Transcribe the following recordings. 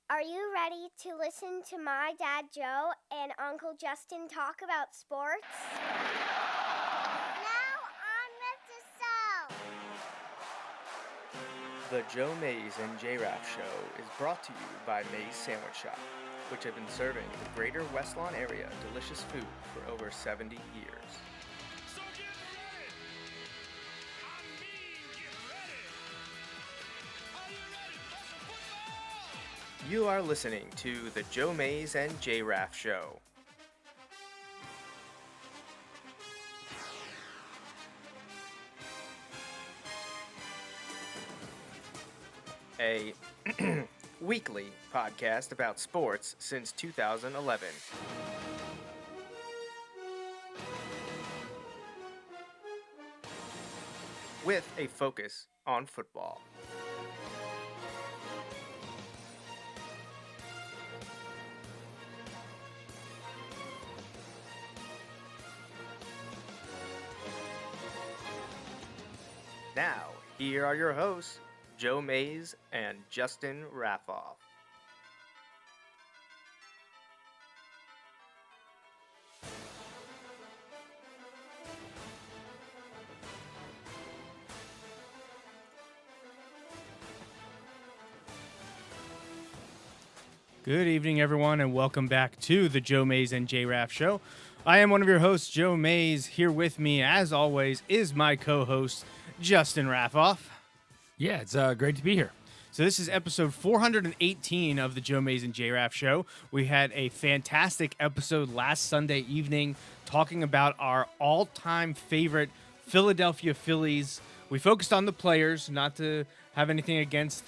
Are you ready to listen to my dad Joe and Uncle Justin talk about sports? Now on with the show. The Joe Mays and J-Raff Show is brought to you by Mays Sandwich Shop, which have been serving the greater West Lawn area delicious food for over 70 years. So get ready! Get ready! Are you ready for some football? You are listening to the Joe Mays and J-Raff Show. A weekly podcast about sports since 2011. With a focus on football. Now, here are your hosts, Joe Mays and Justin Raffoff. Good evening, everyone, and welcome back to the Joe Mays and J-Raff Show. I am one of your hosts, Joe Mays. Here with me, as always, is my co-host, Justin Raffoff. Yeah, it's great to be here. So this is episode 418 of the Joe Mays and J-Raff Show. We had a fantastic episode last Sunday evening talking about our all-time favorite Philadelphia Phillies. We focused on the players, not to have anything against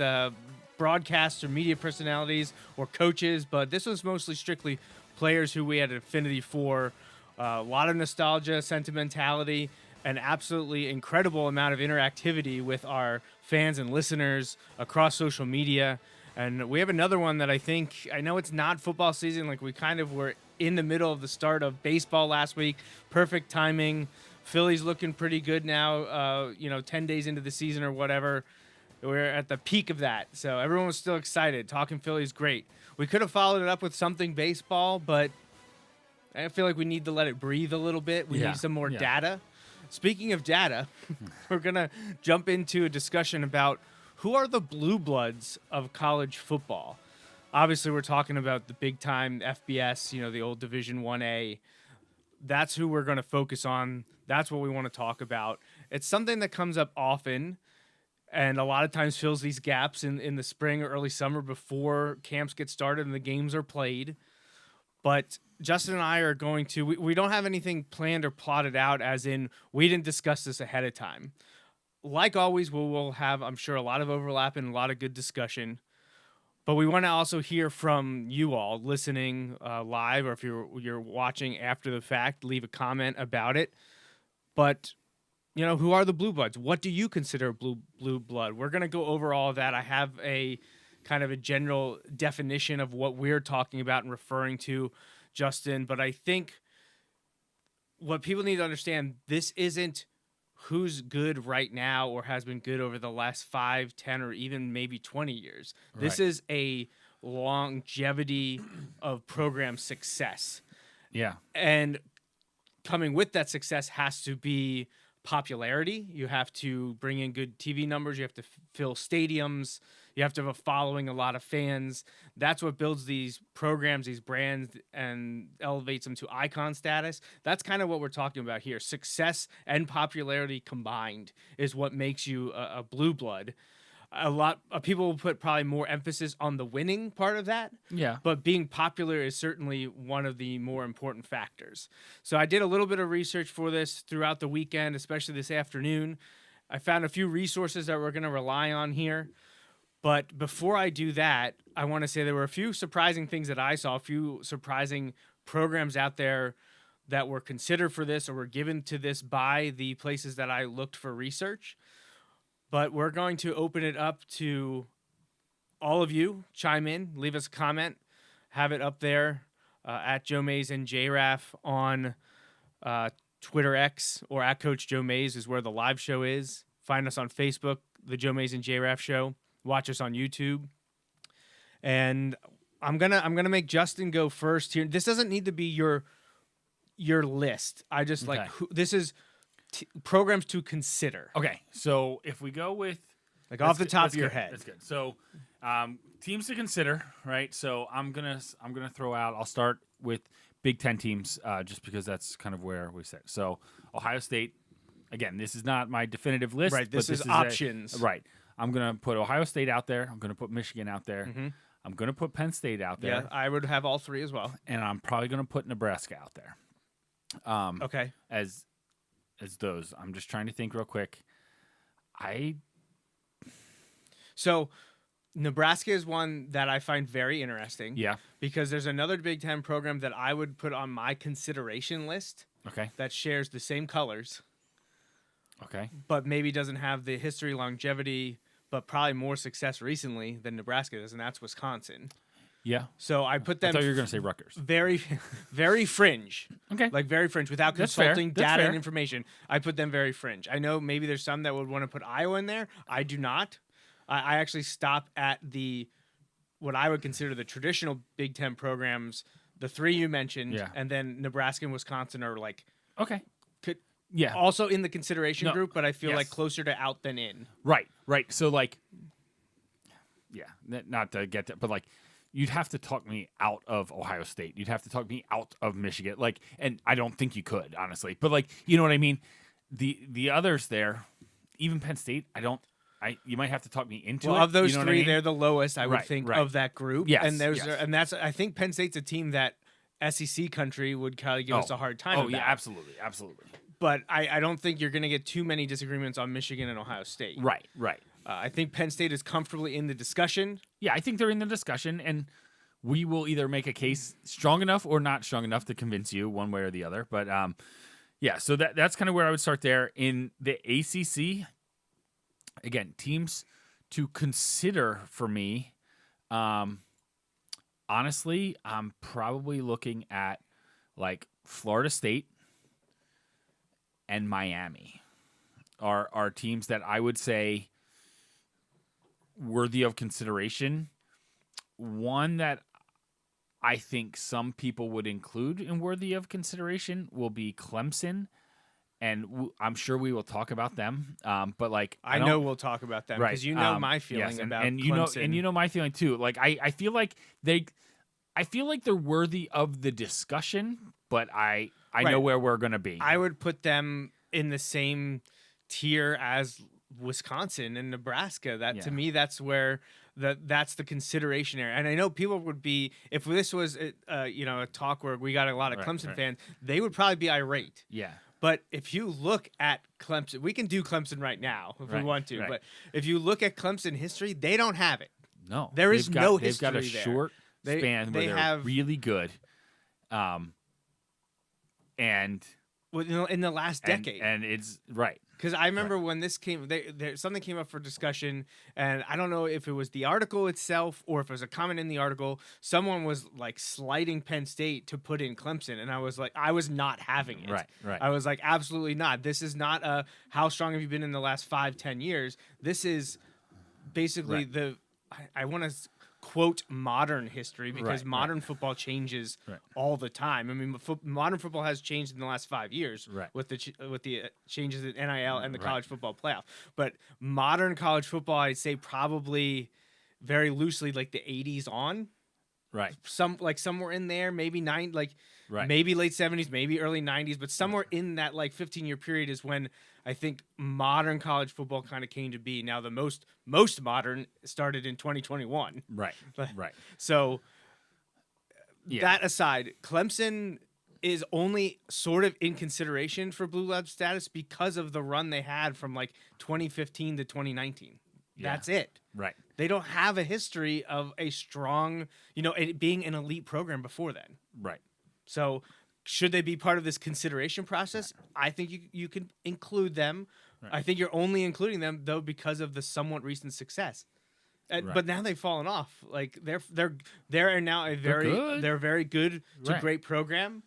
broadcast or media personalities or coaches, but this was mostly strictly players who we had an affinity for. A lot of nostalgia, sentimentality, an absolutely incredible amount of interactivity with our fans and listeners across social media. And we have another one that I know it's not football season, like we kind of were in the middle of the start of baseball last week. Perfect timing. Phillies looking pretty good now, 10 days into the season or whatever. We're at the peak of that. So everyone was still excited. Talking Phillies, great. We could have followed it up with something baseball, but I feel like we need to let it breathe a little bit. We need some more data. Speaking of data, we're going to jump into a discussion about who are the blue bloods of college football. Obviously, we're talking about the big-time FBS, the old Division 1A. That's who we're going to focus on. That's what we want to talk about. It's something that comes up often and a lot of times fills these gaps in the spring or early summer before camps get started and the games are played. But Justin and I are going to, we don't have anything planned or plotted out, as in we didn't discuss this ahead of time. Like always, we'll have, I'm sure, a lot of overlap and a lot of good discussion. But we want to also hear from you all listening live, or if you're watching after the fact, leave a comment about it. But who are the blue bloods? What do you consider blue blood? We're going to go over all of that. I have a kind of a general definition of what we're talking about and referring to, Justin. But I think what people need to understand, this isn't who's good right now or has been good over the last 5, 10, or even maybe 20 years. Right. This is a longevity of program success. Yeah. And coming with that success has to be popularity. You have to bring in good TV numbers. You have to fill stadiums. You have to have a following, a lot of fans. That's what builds these programs, these brands, and elevates them to icon status. That's kind of what we're talking about here. Success and popularity combined is what makes you a blue blood. A lot of people will put probably more emphasis on the winning part of that. Yeah. But being popular is certainly one of the more important factors. So I did a little bit of research for this throughout the weekend, especially this afternoon. I found a few resources that we're going to rely on here. But before I do that, I want to say there were a few surprising things that I saw, a few surprising programs out there that were considered for this or were given to this by the places that I looked for research. But we're going to open it up to all of you. Chime in, leave us a comment, have it up there at Joe Mays and J-Raff on Twitter X, or at Coach Joe Mays is where the live show is. Find us on Facebook, the Joe Mays and J-Raff Show. Watch us on YouTube. and I'm gonna make Justin go first here. This doesn't need to be your list. I just like Okay. this is programs to consider, Okay, so if we go with like off the top that's of your good, head. that's good. So, teams to consider, right? So I'm gonna throw out. I'll start with Big Ten teams, just because that's kind of where we sit. So Ohio State. Again, this is not my definitive list. Right, this but is options. Right. I'm gonna put Ohio State out there. I'm gonna put Michigan out there. Mhm. I'm gonna put Penn State out there. Yeah, I would have all three as well. And I'm probably gonna put Nebraska out there. Okay. As those. I'm just trying to think real quick. So Nebraska is one that I find very interesting. Yeah. Because there's another Big Ten program that I would put on my consideration list Okay. that shares the same colors, Okay. but maybe doesn't have the history, longevity, but probably more success recently than Nebraska does, and that's Wisconsin. Yeah. So I put I them thought you were gonna say Rutgers. very, very fringe. Okay. Like very fringe without That's fair. consulting That's data fair. and information. I put them very fringe. I know maybe there's some that would want to put Iowa in there. I do not. I actually stop at what I would consider the traditional Big Ten programs, the three you mentioned, Yeah. and then Nebraska and Wisconsin are like Okay. could Yeah. also in the consideration No. group, but I feel like Yes. closer to out than in. Right. Right. So like, yeah, not to get that, but like, you'd have to talk me out of Ohio State. You'd have to talk me out of Michigan. Like, and I don't think you could, honestly. But like, you know what I mean? The others there, even Penn State, you might have to talk me into Well, it. of those you know three, what I mean? they're the lowest I would Right, think right. of that group. Yes, and yes. that's I think Penn State's a team that SEC country would kind of give us a hard time. Oh about. yeah, absolutely, absolutely. But I don't think you're going to get too many disagreements on Michigan and Ohio State. Right, right. I think Penn State is comfortably in the discussion. Yeah, I think they're in the discussion, and we will either make a case strong enough or not strong enough to convince you one way or the other. But yeah, so that's kind of where I would start there. In the ACC, again, teams to consider for me. Honestly, I'm probably looking at like Florida State and Miami are teams that I would say worthy of consideration. One that I think some people would include in worthy of consideration will be Clemson, and I'm sure we will talk about them. But like, I know we'll talk about them because you know my feeling yes, about and Clemson. you know my feeling too. Like I feel like they're worthy of the discussion, but I know Right. where we're gonna be. I would put them in the same tier as Wisconsin and Nebraska. That Yeah. to me, that's where that's the consideration area. And I know people would be, if this was a talk where we got a lot of Right, Clemson right. fans, they would probably be irate. Yeah. But if you look at Clemson, we can do Clemson right now if we Right, want to. right. But if you look at Clemson history, they don't have it. No, There is no They've got a history there. short They- span they where they're have- really good, and Well, in the last decade. and it's right. Because I remember when this came, something came up for discussion, and I don't know if it was the article itself or if it was a comment in the article. Someone was like slighting Penn State to put in Clemson, and I was like, I was not having it. Right. I was like, absolutely not. This is not a how strong have you been in the last 5-10 years. This is basically Right. I want to quote modern history because Right, modern football changes Right. all the time. I mean, modern football has changed in the last 5 years Right. with the changes in NIL and the Right. college football playoff. But modern college football, I'd say probably very loosely like the 80s on. Right. Somewhere in there, maybe Right. maybe late 70s, maybe early 90s, but somewhere in that like 15-year period is when I think modern college football kind of came to be. Now the most modern started in 2021. Right. Right. So Yeah. that aside, Clemson is only sort of in consideration for Blue Blood status because of the run they had from like 2015 to 2019. Yeah. That's it. Right. They don't have a history of a strong, it being an elite program before then. Right. So should they be part of this consideration process? I think you can include them. Right. I think you're only including them though because of the somewhat recent success. Right. But now they've fallen off. Like they're now a good. they're very good to Right. great program.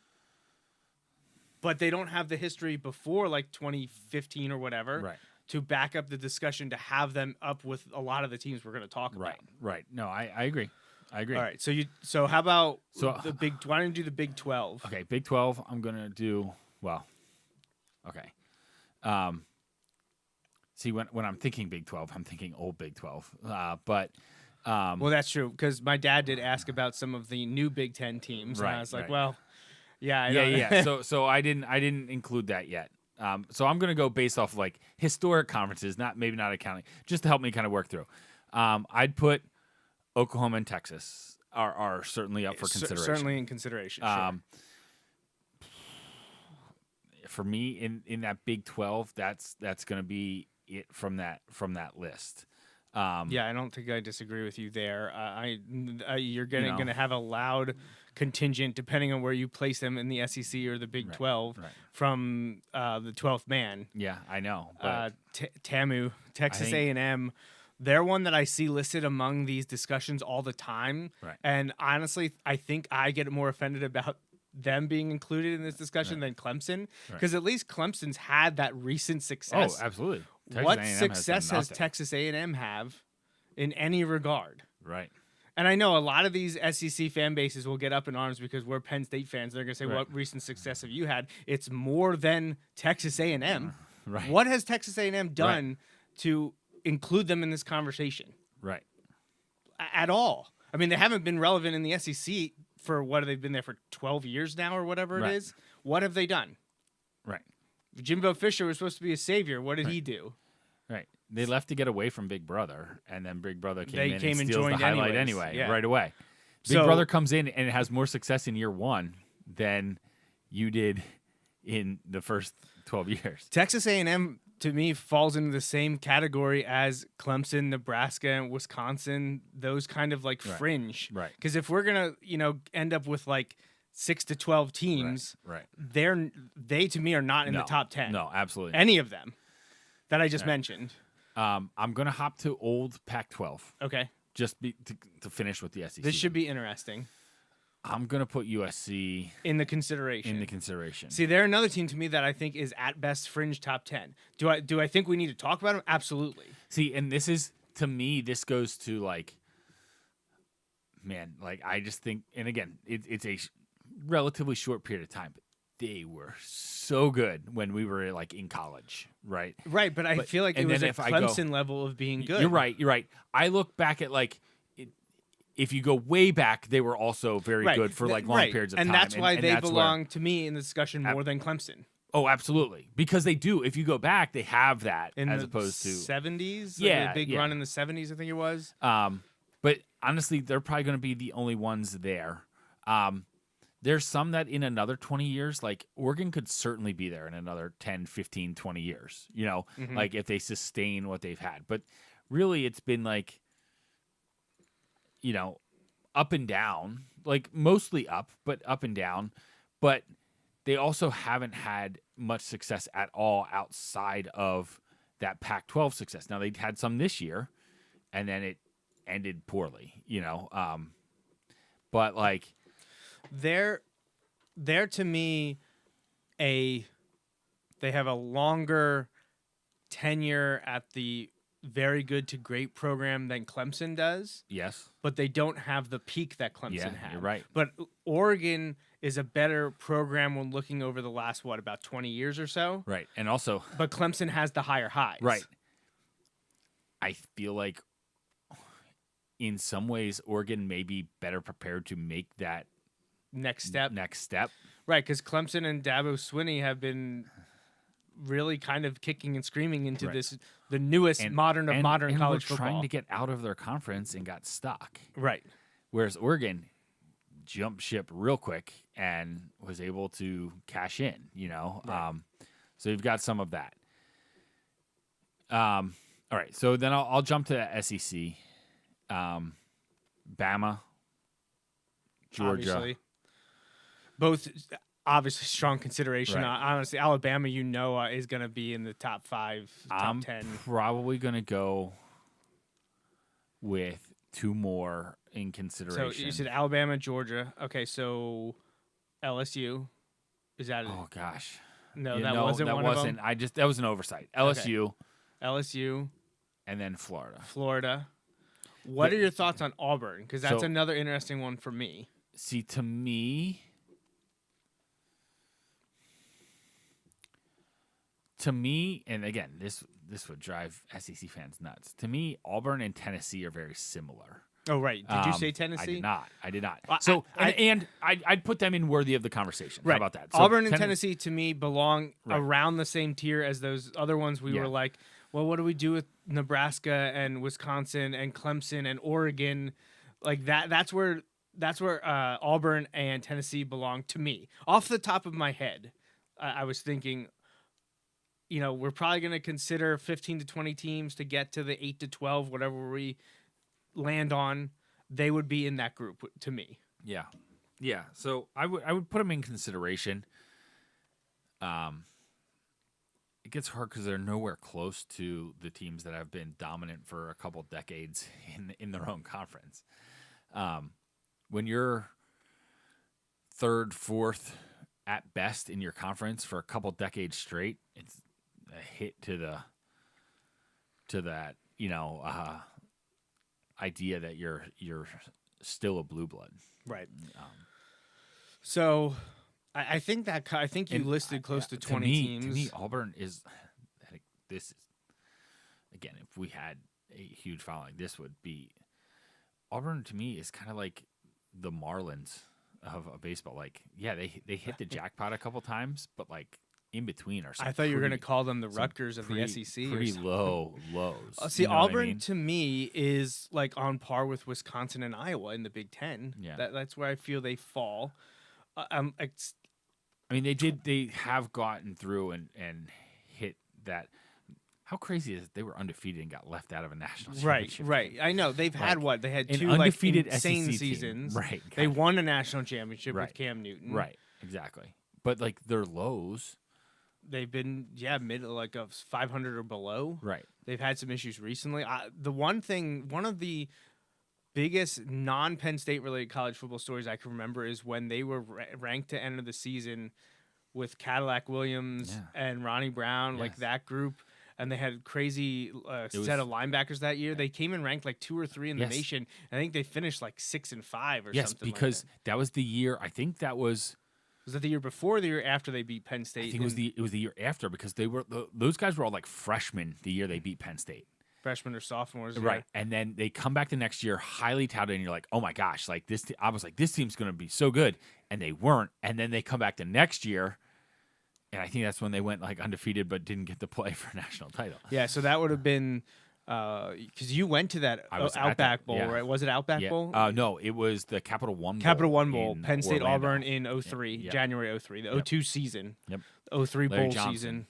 But they don't have the history before like 2015 or whatever Right. to back up the discussion to have them up with a lot of the teams we're going to talk Right. about. Right. No, I agree. I agree. All right. So how about So- the big? Why don't you do the Big 12? Okay, Big 12. I'm gonna do well. Okay. See, when I'm thinking Big 12, I'm thinking old Big 12. But Well, that's true because my dad did ask about some of the new Big 10 teams, and I Right, was like, right. well, yeah, I yeah, don't- yeah. So I didn't include that yet. So I'm gonna go based off of like historic conferences, maybe not accounting, just to help me kind of work through. I'd put Oklahoma and Texas are certainly up for consideration. certainly in consideration. Sure. For me, in that Big 12, that's gonna be it from that list. Yeah, I don't think I disagree with you there. You're You know. gonna have a loud contingent depending on where you place them in the SEC or the Big 12 right. from the 12th man. Yeah, I know. But TAMU, Texas think- A&M. They're one that I see listed among these discussions all the time. Right. And honestly, I think I get more offended about them being included in this discussion than Clemson, because at least Clemson's had that recent success. oh, absolutely. Texas What A&M has success done has nothing. Texas A&M have in any regard? Right. And I know a lot of these SEC fan bases will get up in arms because we're Penn State fans. They're going to say, Right. "What recent success have you had?" It's more than Texas A&M. Right. What has Texas A&M done to include them in this conversation Right. at all? I mean, they haven't been relevant in the SEC for what they've been there for 12 years now or whatever it Right. is. What have they done? Right. Jimbo Fisher was supposed to be a savior. What did he do? Right. They left to get away from Big Brother, and then Big Brother came They in came and and steals the joined highlight anyways, anyway, yeah. right away. Big So- Brother comes in and it has more success in year one than you did in the first 12 years. Texas A&M to me falls into the same category as Clemson, Nebraska, and Wisconsin. Those kind of like Right. fringe. Right. Because if we're gonna, end up with like 6 to 12 teams, Right. they to me are not in the No. top 10. No, absolutely. Any of them that I just mentioned. I'm going to hop to old Pac-12 Okay. just to finish with the SEC. This should be interesting I'm going to put USC in the consideration. in the consideration. See, they're another team to me that I think is at best fringe top 10. Do I think we need to talk about them? Absolutely. See, and this is, to me, this goes to like, man, like I just think, and again, it's a relatively short period of time, but they were so good when we were like in college, right? Right, but I feel like it and was then a if I go- Clemson level of being good. You're right. You're right. I look back at like, if you go way back, they were also very Right. good for like long Right. periods of and time. that's why they that's where- belong to me in the discussion more than Clemson. Oh, absolutely, because they do. If you go back, they have that In as the opposed to 70s? Yeah, the big yeah. run in the 70s, I think it was. But honestly, they're probably going to be the only ones there. There's some that in another 20 years, like Oregon could certainly be there in another 10, 15, 20 years, like if they sustain what they've had. But really, it's been like, up and down, like mostly up, but up and down. But they also haven't had much success at all outside of that Pac-12 success. Now, they had some this year, and then it ended poorly, but like, They're to me they have a longer tenure at the very good to great program than Clemson does, yes, but they don't have the peak that Clemson Yeah, had. you're right. But Oregon is a better program when looking over the last about 20 years or so. right. And also, But Clemson has the higher highs. right, I feel like in some ways, Oregon may be better prepared to make that Next step. Right, because Clemson and Dabo Swinney have been really kind of kicking and screaming into Right. the newest And modern and college were football. trying to get out of their conference and got stuck. Right. Whereas Oregon jumped ship real quick and was able to cash in, Right. So you've got some of that. All right, so then I'll jump to SEC. Bama, Georgia. Obviously. Both obviously strong consideration. Right. Honestly, Alabama, is going to be in the top 5, top I'm 10. probably going to go with two more in So consideration. you said Alabama, Georgia. Okay, so LSU is that? oh gosh, No, Yeah, that wasn't one of them. That was an oversight. LSU LSU, and then Florida. Florida. What are your thoughts on Auburn? Because that's So- another interesting one for me. See, to me, and again, this would drive SEC fans nuts. To me, Auburn and Tennessee are very similar. Oh, right. Did you say Tennessee? I did not. Well, So, I'd put them in worthy of the conversation. Right. How about that? So Auburn and Tennessee, to me, belong Right. around the same tier as those other ones. We Yeah. were like, well, what do we do with Nebraska and Wisconsin and Clemson and Oregon? Like that. That's where Auburn and Tennessee belong to me. Off the top of my head, I was thinking, we're probably going to consider 15 to 20 teams to get to the 8 to 12, whatever we land on. They would be in that group to me. Yeah, yeah. So I would put them in consideration. It gets hard because they're nowhere close to the teams that have been dominant for a couple decades in their own conference. When you're third, fourth at best in your conference for a couple decades straight, it's a hit to that idea that you're still a blue blood. Right. So I think you And listed close to 20 teams. To me, Auburn is this is again. If we had a huge following, this would be Auburn. To me, is kind of like the Marlins of baseball. Like, yeah, they hit the jackpot a couple times, but like in between are some I thought you were going to pretty- call them the some Rutgers of the pretty- SEC. or Pretty something. low lows. See, You know what I Auburn mean? to me is like on par with Wisconsin and Iowa in the Big Ten. Yeah. That's where I feel they fall. I mean, they have gotten through and hit that. How crazy is it? They were undefeated and got left out of a national championship. Right. I know they've had Like, what they had an 2 undefeated insane SEC team. seasons. Right, They kinda. won a national championship Right. with Cam Newton. Right, exactly. But like their lows, They've been mid like of 500 or below. right? They've had some issues recently. One of the biggest non-Penn State related college football stories I can remember is when they were ranked to enter the season with Cadillac Williams Yeah. and Ronnie Brown, like Yes. that group. And they had crazy set of linebackers that year. They came in ranked like 2 or 3 in the Yes. nation. I think they finished like 6 and 5 or Yes, something. because like that was the year. I think that was. that the year before, or the year after they beat Penn State? I think it was the year after because they were those guys were all like freshmen the year they beat Penn State. Freshmen or sophomores, yeah. Right. And then they come back the next year highly touted, and you're like, oh my gosh, like this. I was like, this team's going to be so good. And they weren't. And then they come back the next year, and I think that's when they went like undefeated but didn't get to play for a national title. Yeah, so that would have been because you went to that I was at Outback that, Bowl, yeah. right? Was it Outback Yeah. Bowl? No, it was the Capital One Bowl. Capital One Bowl, in Penn State Orlando. Auburn in 03, Yeah. January 03, the 02 season. Yep. 03 Larry bowl Johnson. season.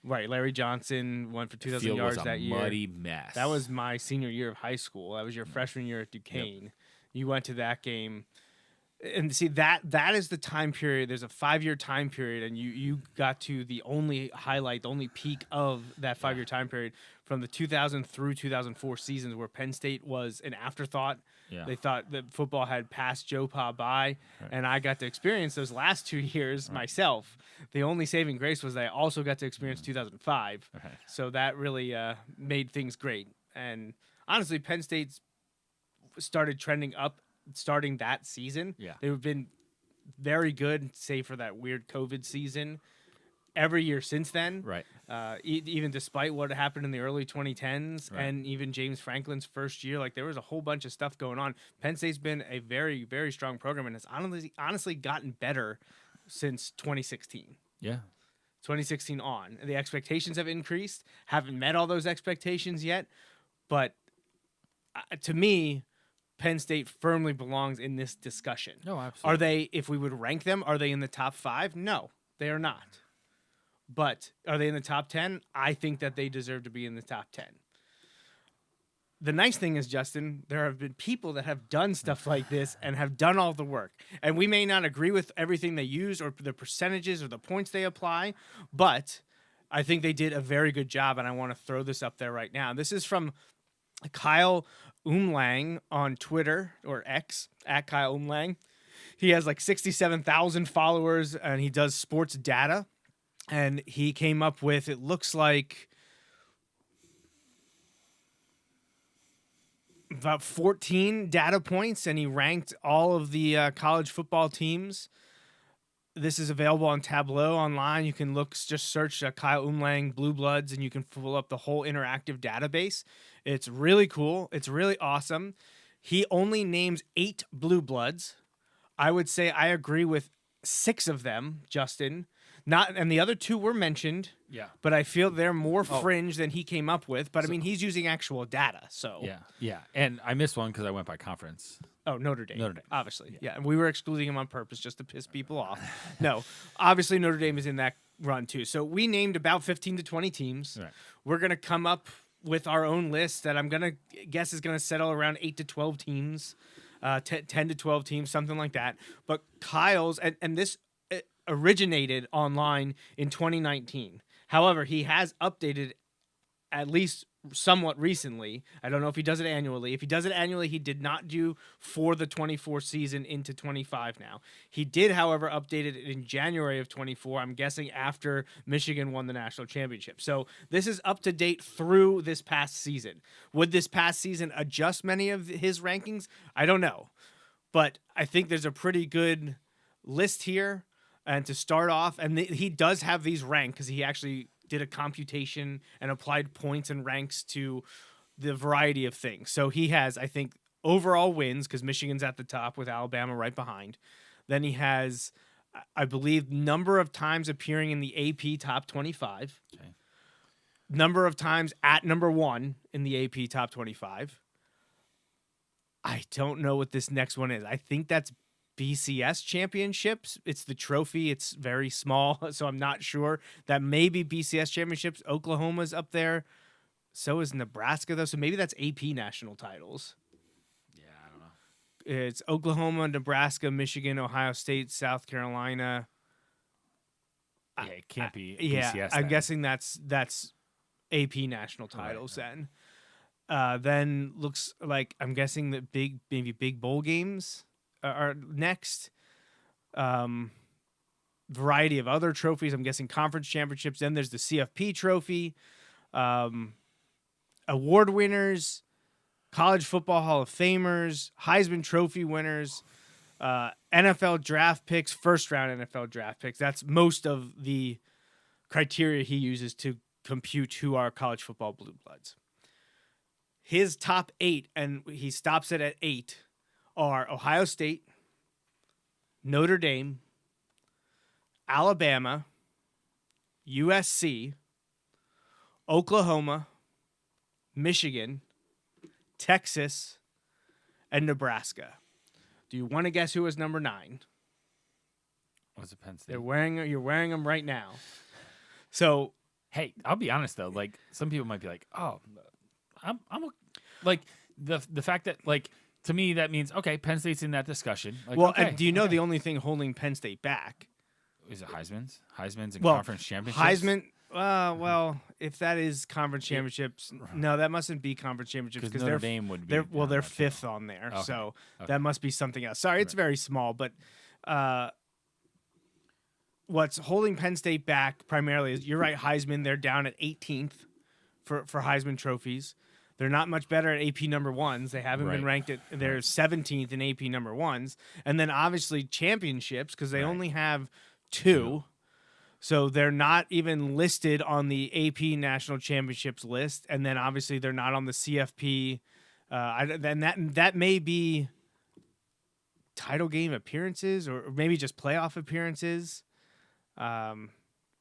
Right, Larry Johnson went for 2,000 Field yards was a that year. muddy mess. That was my senior year of high school. That was your freshman year at Duquesne. You went to that game. And see that is the time period. There's a 5-year time period, and you got to the only highlight, the only peak of that 5-year time period from the 2000 through 2004 seasons, where Penn State was an afterthought. Yeah. They thought that football had passed Joe Pa by, and I got to experience those last 2 years myself. The only saving grace was that I also got to experience 2005. Okay. So that really made things great. And honestly, Penn State's started trending up starting that season. Yeah. They've been very good, save for that weird COVID season, every year since then. Right. Even despite what happened in the early 2010s Right. and even James Franklin's first year, like there was a whole bunch of stuff going on. Penn State's been a very, very strong program and has honestly gotten better since 2016. Yeah. 2016 on. The expectations have increased. Haven't met all those expectations yet, but to me, Penn State firmly belongs in this discussion. No, absolutely. Are they, if we would rank them, are they in the top 5? No, they are not. But are they in the top 10? I think that they deserve to be in the top 10. The nice thing is, Justin, there have been people that have done stuff like this and have done all the work. And we may not agree with everything they use or the percentages or the points they apply, but I think they did a very good job, and I want to throw this up there right now. This is from Kyle Umlang on Twitter, or X, at Kyle Umlang. He has like 67,000 followers, and he does sports data. And he came up with, it looks like about 14 data points, and he ranked all of the college football teams. This is available on Tableau online. You can just search Kyle Umlang Blue Bloods, and you can pull up the whole interactive database. It's really cool. It's really awesome. He only names 8 Blue Bloods. I would say I agree with 6 of them, Justin. And the other 2 were mentioned. Yeah. But I feel they're more fringe than he came up with. But I mean, he's using actual data. So Yeah. And I missed one because I went by conference. Oh, Notre Dame. Notre Dame. Obviously. Yeah. And we were excluding him on purpose just to piss people off. No. Obviously, Notre Dame is in that run too. So we named about 15 to 20 teams. Right. We're going to come up with our own list that I'm going to guess is going to settle around 8 to 12 teams, 10 to 12 teams, something like that. But Kyle's, and this originated online in 2019. However, he has updated at least somewhat recently. I don't know if he does it annually. If he does it annually, he did not do for the 24 season into 25 now. He did, however, update it in January of 24, I'm guessing after Michigan won the national championship. So this is up to date through this past season. Would this past season adjust many of his rankings? I don't know. But I think there's a pretty good list here. And to start off, and he does have these ranked because he actually did a computation and applied points and ranks to the variety of things. So he has, I think, overall wins because Michigan's at the top with Alabama right behind. Then he has, I believe, number of times appearing in the AP top 25. Okay. Number of times at number 1 in the AP top 25. I don't know what this next one is. I think that's BCS championships. It's the trophy. It's very small, so I'm not sure. That may be BCS championships. Oklahoma's up there. So is Nebraska, though. So maybe that's AP national titles. Yeah, I don't know. It's Oklahoma, Nebraska, Michigan, Ohio State, South Carolina. Yeah, it can't be Yeah, BCS. I'm then. guessing that's AP national titles then. Then looks like I'm guessing that maybe big bowl games are next. Variety of other trophies. I'm guessing conference championships. Then there's the CFP trophy. Award winners, college football Hall of Famers, Heisman Trophy winners, NFL draft picks, first round NFL draft picks. That's most of the criteria he uses to compute who are college football blue bloods. His top 8, and he stops it at 8, are Ohio State, Notre Dame, Alabama, USC, Oklahoma, Michigan, Texas, and Nebraska. Do you want to guess who was number 9? Was it Penn State? You're wearing them right now. So, Hey, I'll be honest though. Like some people might be like, "Oh, like the fact that like to me that means okay, Penn State's in that discussion." Like, well, okay, and do you know the only thing holding Penn State back? is it Heisman's and conference championships? Heisman. Well, if that is conference championships, no, that mustn't be conference championships because Notre Dame would be. they're down they're there, too. 5th on there, Okay. so Okay. that must be something else. Sorry, it's very small, but what's holding Penn State back primarily is you're right. Heisman, they're down at 18th for Heisman trophies. They're not much better at AP number 1s. They haven't been Right. ranked at. They're 17th in AP number 1s, and then obviously championships because they Right. only have 2. So they're not even listed on the AP National Championships list, and then obviously they're not on the CFP. Then that may be title game appearances, or maybe just playoff appearances.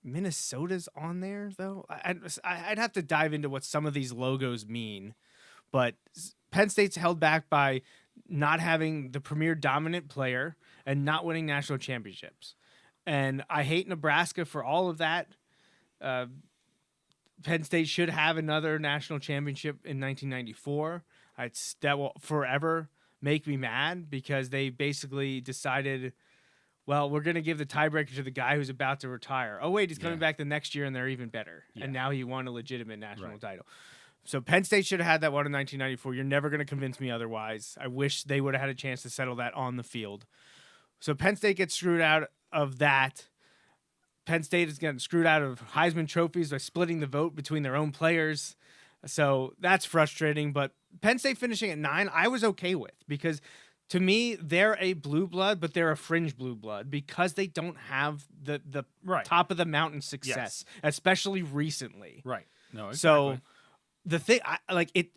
Minnesota's on there though. I'd have to dive into what some of these logos mean, but Penn State's held back by not having the premier dominant player and not winning national championships. And I hate Nebraska for all of that. Penn State should have another national championship in 1994. That will forever make me mad because they basically decided, well, we're going to give the tiebreaker to the guy who's about to retire. Oh, wait, he's coming back the next year and they're even better. Yeah. And now he won a legitimate national Right. title. So Penn State should have had that one in 1994. You're never going to convince me otherwise. I wish they would have had a chance to settle that on the field. So Penn State gets screwed out of that. Penn State is getting screwed out of Heisman trophies by splitting the vote between their own players. So that's frustrating, but Penn State finishing at 9, I was okay with, because to me they're a blue blood, but they're a fringe blue blood because they don't have the Right. top of the mountain success, especially recently. Right. No. So Exactly. the thing,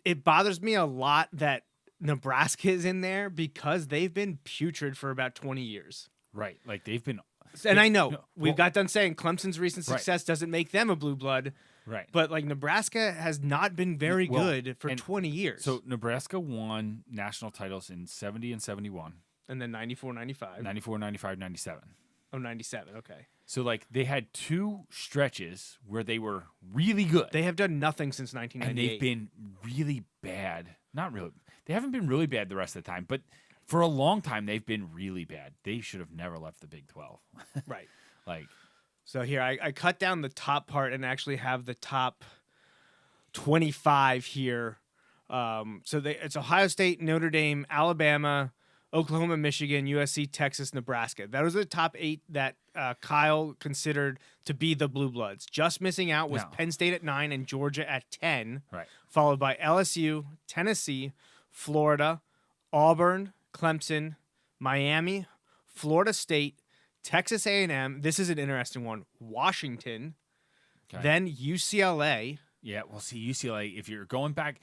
it bothers me a lot that Nebraska is in there because they've been putrid for about 20 years. Right. Like they've been. And I know No, we've well- got done saying Clemson's recent Right. success doesn't make them a blue blood, Right. but like Nebraska has not been very Well, good for and 20 years. So Nebraska won national titles in 70 and 71, and then 94, 95. 94, 95, 97. Oh, 97. Okay. So like they had 2 stretches where they were really good. They have done nothing since and 1998. they've been really bad. Not really. They haven't been really bad the rest of the time, but for a long time they've been really bad. They should have never left the Big 12. Right. Like, So here I cut down the top part and actually have the top 25 here. It's Ohio State, Notre Dame, Alabama, Oklahoma, Michigan, USC, Texas, Nebraska. Those are the top 8 that Kyle considered to be the blue bloods. Just missing out was No. Penn State at 9 and Georgia at 10. right. Followed by LSU, Tennessee, Florida, Auburn, Clemson, Miami, Florida State, Texas A&M. This is an interesting one. Washington, Okay. then UCLA. Yeah, well, see, UCLA, if you're going back,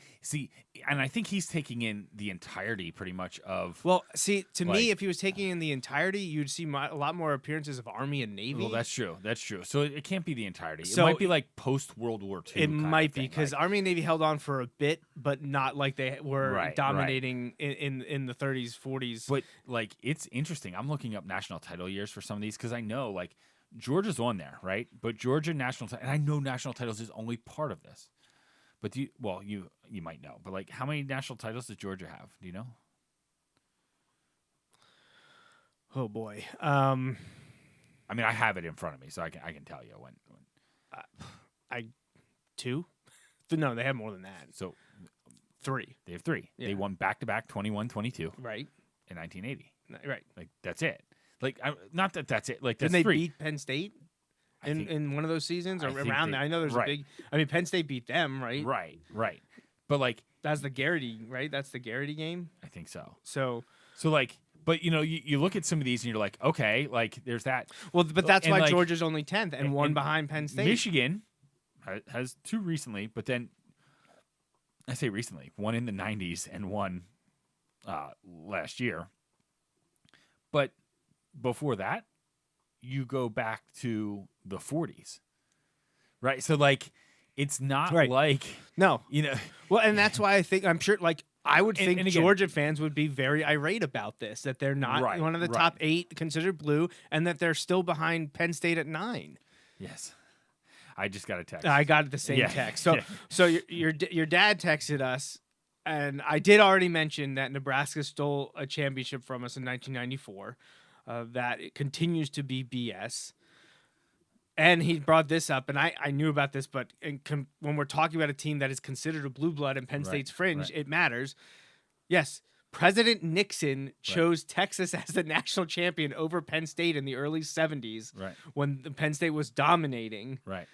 and I think he's taking in the entirety pretty much of. Well, see, to Like- me, if he was taking in the entirety, you'd see a lot more appearances of Army and Navy. Well, that's true. That's true. So it can't be the entirety. So it might be like post World War II. it kind of might be thing, because like- Army and Navy held on for a bit, but not like they were Right, dominating in the 30s, 40s. But like, it's interesting. I'm looking up national title years for some of these because I know like Georgia's on there, right? But Georgia national and I know national titles is only part of this. But you might know. But like, how many national titles does Georgia have? Do you know? Oh boy. I mean, I have it in front of me, so I can tell you when. 2? No, they have more than that. So 3. they have 3. Yeah. They won back-to-back 21-22 Right. in 1980. Right. Like, that's it. Like, not that that's it. Like, that's Didn't they 3. beat Penn State I think- in one of those seasons or I think around they- there? I know there's right. a big. I mean, Penn State beat them, right? Right. But like, That's the Garrity, right? That's the Garrity game. I think so. So, So like, but you look at some of these and you're like, okay, like there's that. well, but that's And, why like- Georgia's only 10th and one and behind Penn State. Michigan has 2 recently, but then I say recently, one in the 90s and one last year. But before that, you go back to the 40s, right? So like, it's not Right. like, No. you know, Well, and that's why I'm sure, like, I would And- think and again- Georgia fans would be very irate about this, that they're not Right, one of the right. top 8 considered blue, and that they're still behind Penn State at 9. yes. I just got a text. I got the same Yeah. text. So, Yeah. so your dad texted us, and I did already mention that Nebraska stole a championship from us in 1994. That it continues to be BS. And he brought this up, and I knew about this, but when we're talking about a team that is considered a blue blood and Penn Right, State's fringe, right. it matters. Yes, President Nixon chose Texas as the national champion over Penn State in the early 70s Right. when the Penn State was dominating, Right.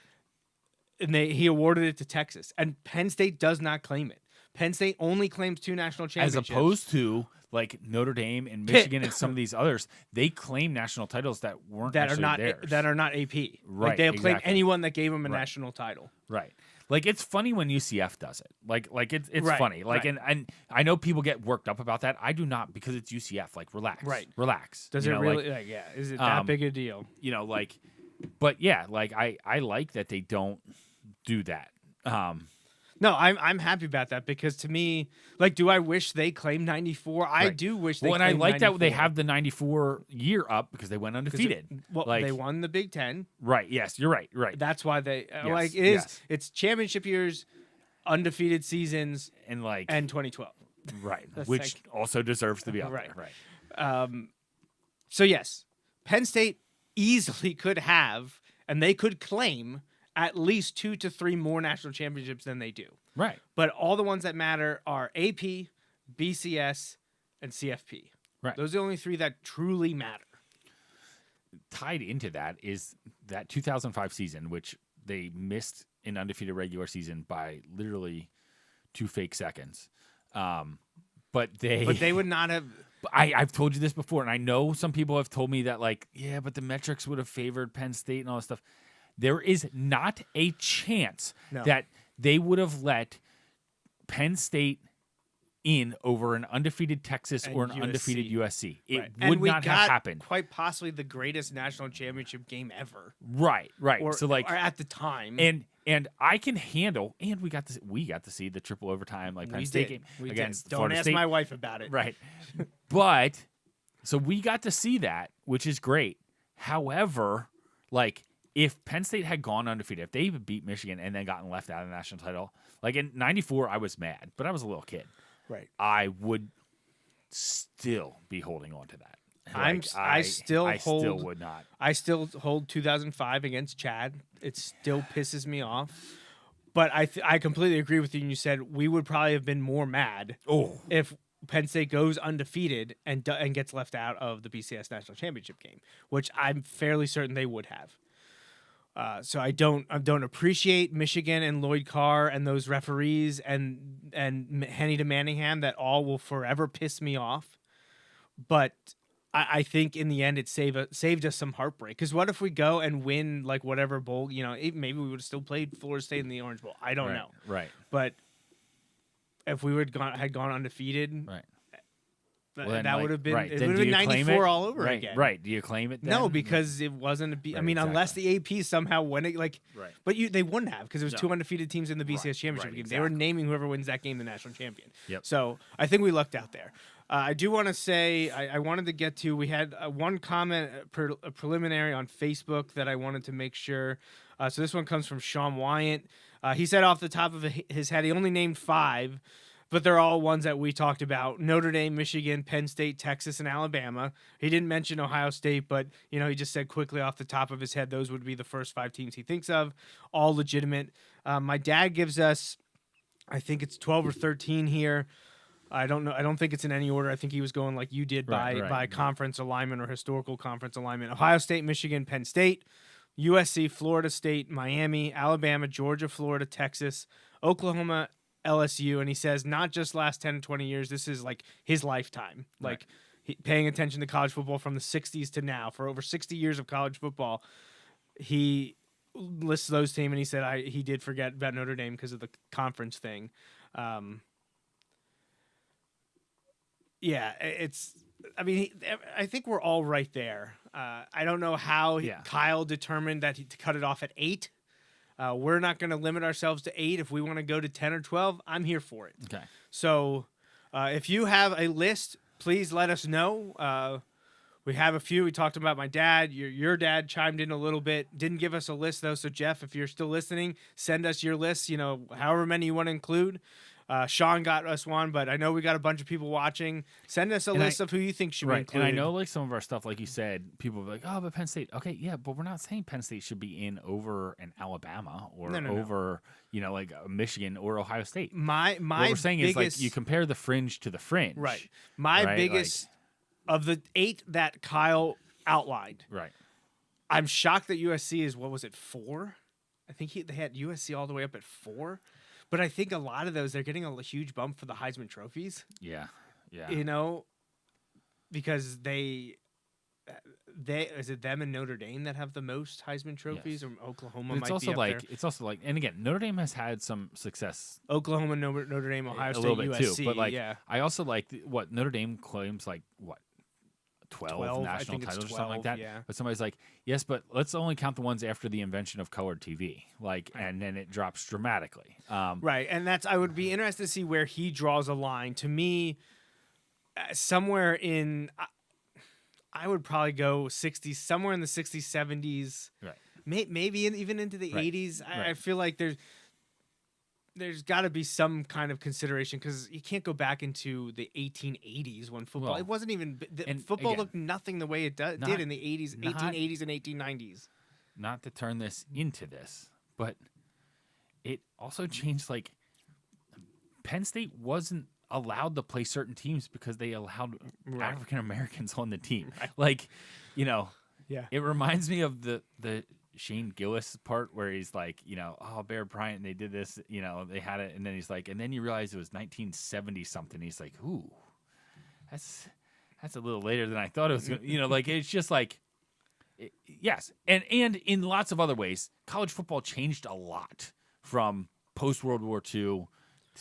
and he awarded it to Texas. And Penn State does not claim it. Penn State only claims 2 national As championships. opposed to like Notre Dame and Michigan and some of these others, they claim national titles that weren't that are actually not theirs. that are not AP. Like Right, they'll claim exactly. anyone that gave them a Right. national title. Right. Like it's funny when UCF does it. Like it's Right, funny. Like right. and I know people get worked up about that. I do not because it's UCF. Like relax. Right. Relax. Does You it know, really? like, yeah. Is it that um, big a deal? like but yeah, like I like that they don't do that. No, I'm happy about that because to me, like, do I wish they claimed 94? I Right. do wish they. Well, and I claimed like that they 94. have the 94 year up because they went 'Cause undefeated. Well, like, they won the Big Ten. Right. Yes, you're right. Right. That's why they Yes, like it is. yes. It's championship years, undefeated seasons, And like and 2012. right, That's which also deserves to be up Right. there. Right. So yes, Penn State easily could have, and they could claim at least 2 to 3 more national championships than they do. Right. But all the ones that matter are AP, BCS, and CFP. Right. Those are the only 3 that truly matter. Tied into that is that 2005 season, which they missed an undefeated regular season by literally 2 fake seconds. But they would not have. I've told you this before, and I know some people have told me that, like, yeah, but the metrics would have favored Penn State and all this stuff. There is not a chance that they would have let Penn State in over an undefeated Texas or an undefeated USC. It would not have happened. Quite possibly the greatest national championship game ever. Right. So like, or at the time, and I can handle, and we got to see the triple overtime like Penn State game against Don't Florida ask State. my wife about it. Right. But so we got to see that, which is great. However, like, if Penn State had gone undefeated, if they even beat Michigan and then gotten left out of the national title, like in '94, I was mad, but I was a little kid. Right. I would still be holding on to that. I still would not. I still hold 2005 against Chad. It still pisses me off. But I completely agree with you. And you said we would probably have been more mad if Penn State goes undefeated and gets left out of the BCS national championship game, which I'm fairly certain they would have. So I don't appreciate Michigan and Lloyd Carr and those referees and Henny to Manningham. That all will forever piss me off. But I think in the end it saved us some heartbreak. Because what if we go and win like whatever bowl? Maybe we would have still played Florida State in the Orange Bowl. I don't know. Right. But if we had gone undefeated, right. That would have been right. It Then would have been 94 all over right. again. Right. Do you claim it then? No, because it wasn't a Right, I mean, unless the AP somehow won it, like, Right. but they wouldn't have because there was two undefeated teams in the BCS championship game. exactly. They were naming whoever wins that game the national champion. Yep. So I think we lucked out there. I do want to say I wanted to get to. We had one comment, a preliminary on Facebook that I wanted to make sure. So this one comes from Sean Wyant. He said off the top of his head he only named 5. But they're all ones that we talked about: Notre Dame, Michigan, Penn State, Texas, and Alabama. He didn't mention Ohio State, but he just said quickly off the top of his head those would be the first 5 teams he thinks of, all legitimate. My dad gives us, I think it's 12 or 13 here. I don't know. I don't think it's in any order. I think he was going like you did by conference alignment or historical conference alignment. Ohio State, Michigan, Penn State, USC, Florida State, Miami, Alabama, Georgia, Florida, Texas, Oklahoma, LSU, and he says not just last 10 to 20 years, this is like his lifetime. Like paying attention to college football from the 60s to now. For over 60 years of college football, he lists those teams, and he said he did forget about Notre Dame because of the conference thing. I think we're all right there. I don't know how Kyle determined that to cut it off at 8. We're not going to limit ourselves to 8. If we want to go to 10 or 12, I'm here for it. Okay. So if you have a list, please let us know. We have a few. We talked about my dad. Your dad chimed in a little bit. Didn't give us a list, though. So, Jeff, if you're still listening, send us your list, however many you want to include. Sean got us one, but I know we got a bunch of people watching. Send us a list of who you think should be included. And I know, like, some of our stuff, like you said, people will be like, oh, but Penn State. Okay, yeah, but we're not saying Penn State should be in over an Alabama or over, like Michigan or Ohio State. My what we're saying is, like, you compare the fringe to the fringe. Right. My biggest, of the 8 that Kyle outlined. Right. I'm shocked that USC is, 4? I think they had USC all the way up at 4. But I think a lot of those, they're getting a huge bump for the Heisman trophies. Yeah. Because they is it them and Notre Dame that have the most Heisman trophies, or Oklahoma? It's also like, and again, Notre Dame has had some success. Oklahoma, Notre Dame, Ohio State, a little bit USC, too. But I also like what Notre Dame claims, 12 national titles or something like that. Yeah. But somebody's like, yes, but let's only count the ones after the invention of colored TV. And then it drops dramatically. Right. And I would be interested to see where he draws a line. To me, somewhere in, I would probably go 60s, somewhere in the 60s, 70s. Right. Maybe even into the 80s. I feel like there's got to be some kind of consideration, because you can't go back into the 1880s when football. It wasn't even football again, looked nothing the way it did in the 80s, 1880s and 1890s. Not to turn this into this, but it also changed. Like, Penn State wasn't allowed to play certain teams because they allowed African Americans on the team. Right. It reminds me of the Shane Gillis part where he's like, oh, Bear Bryant, they did this, they had it, and then he's like, and then you realize it was 1970 something. He's like, ooh, that's a little later than I thought it was gonna, like it's just like, yes, and in lots of other ways, college football changed a lot from post World War II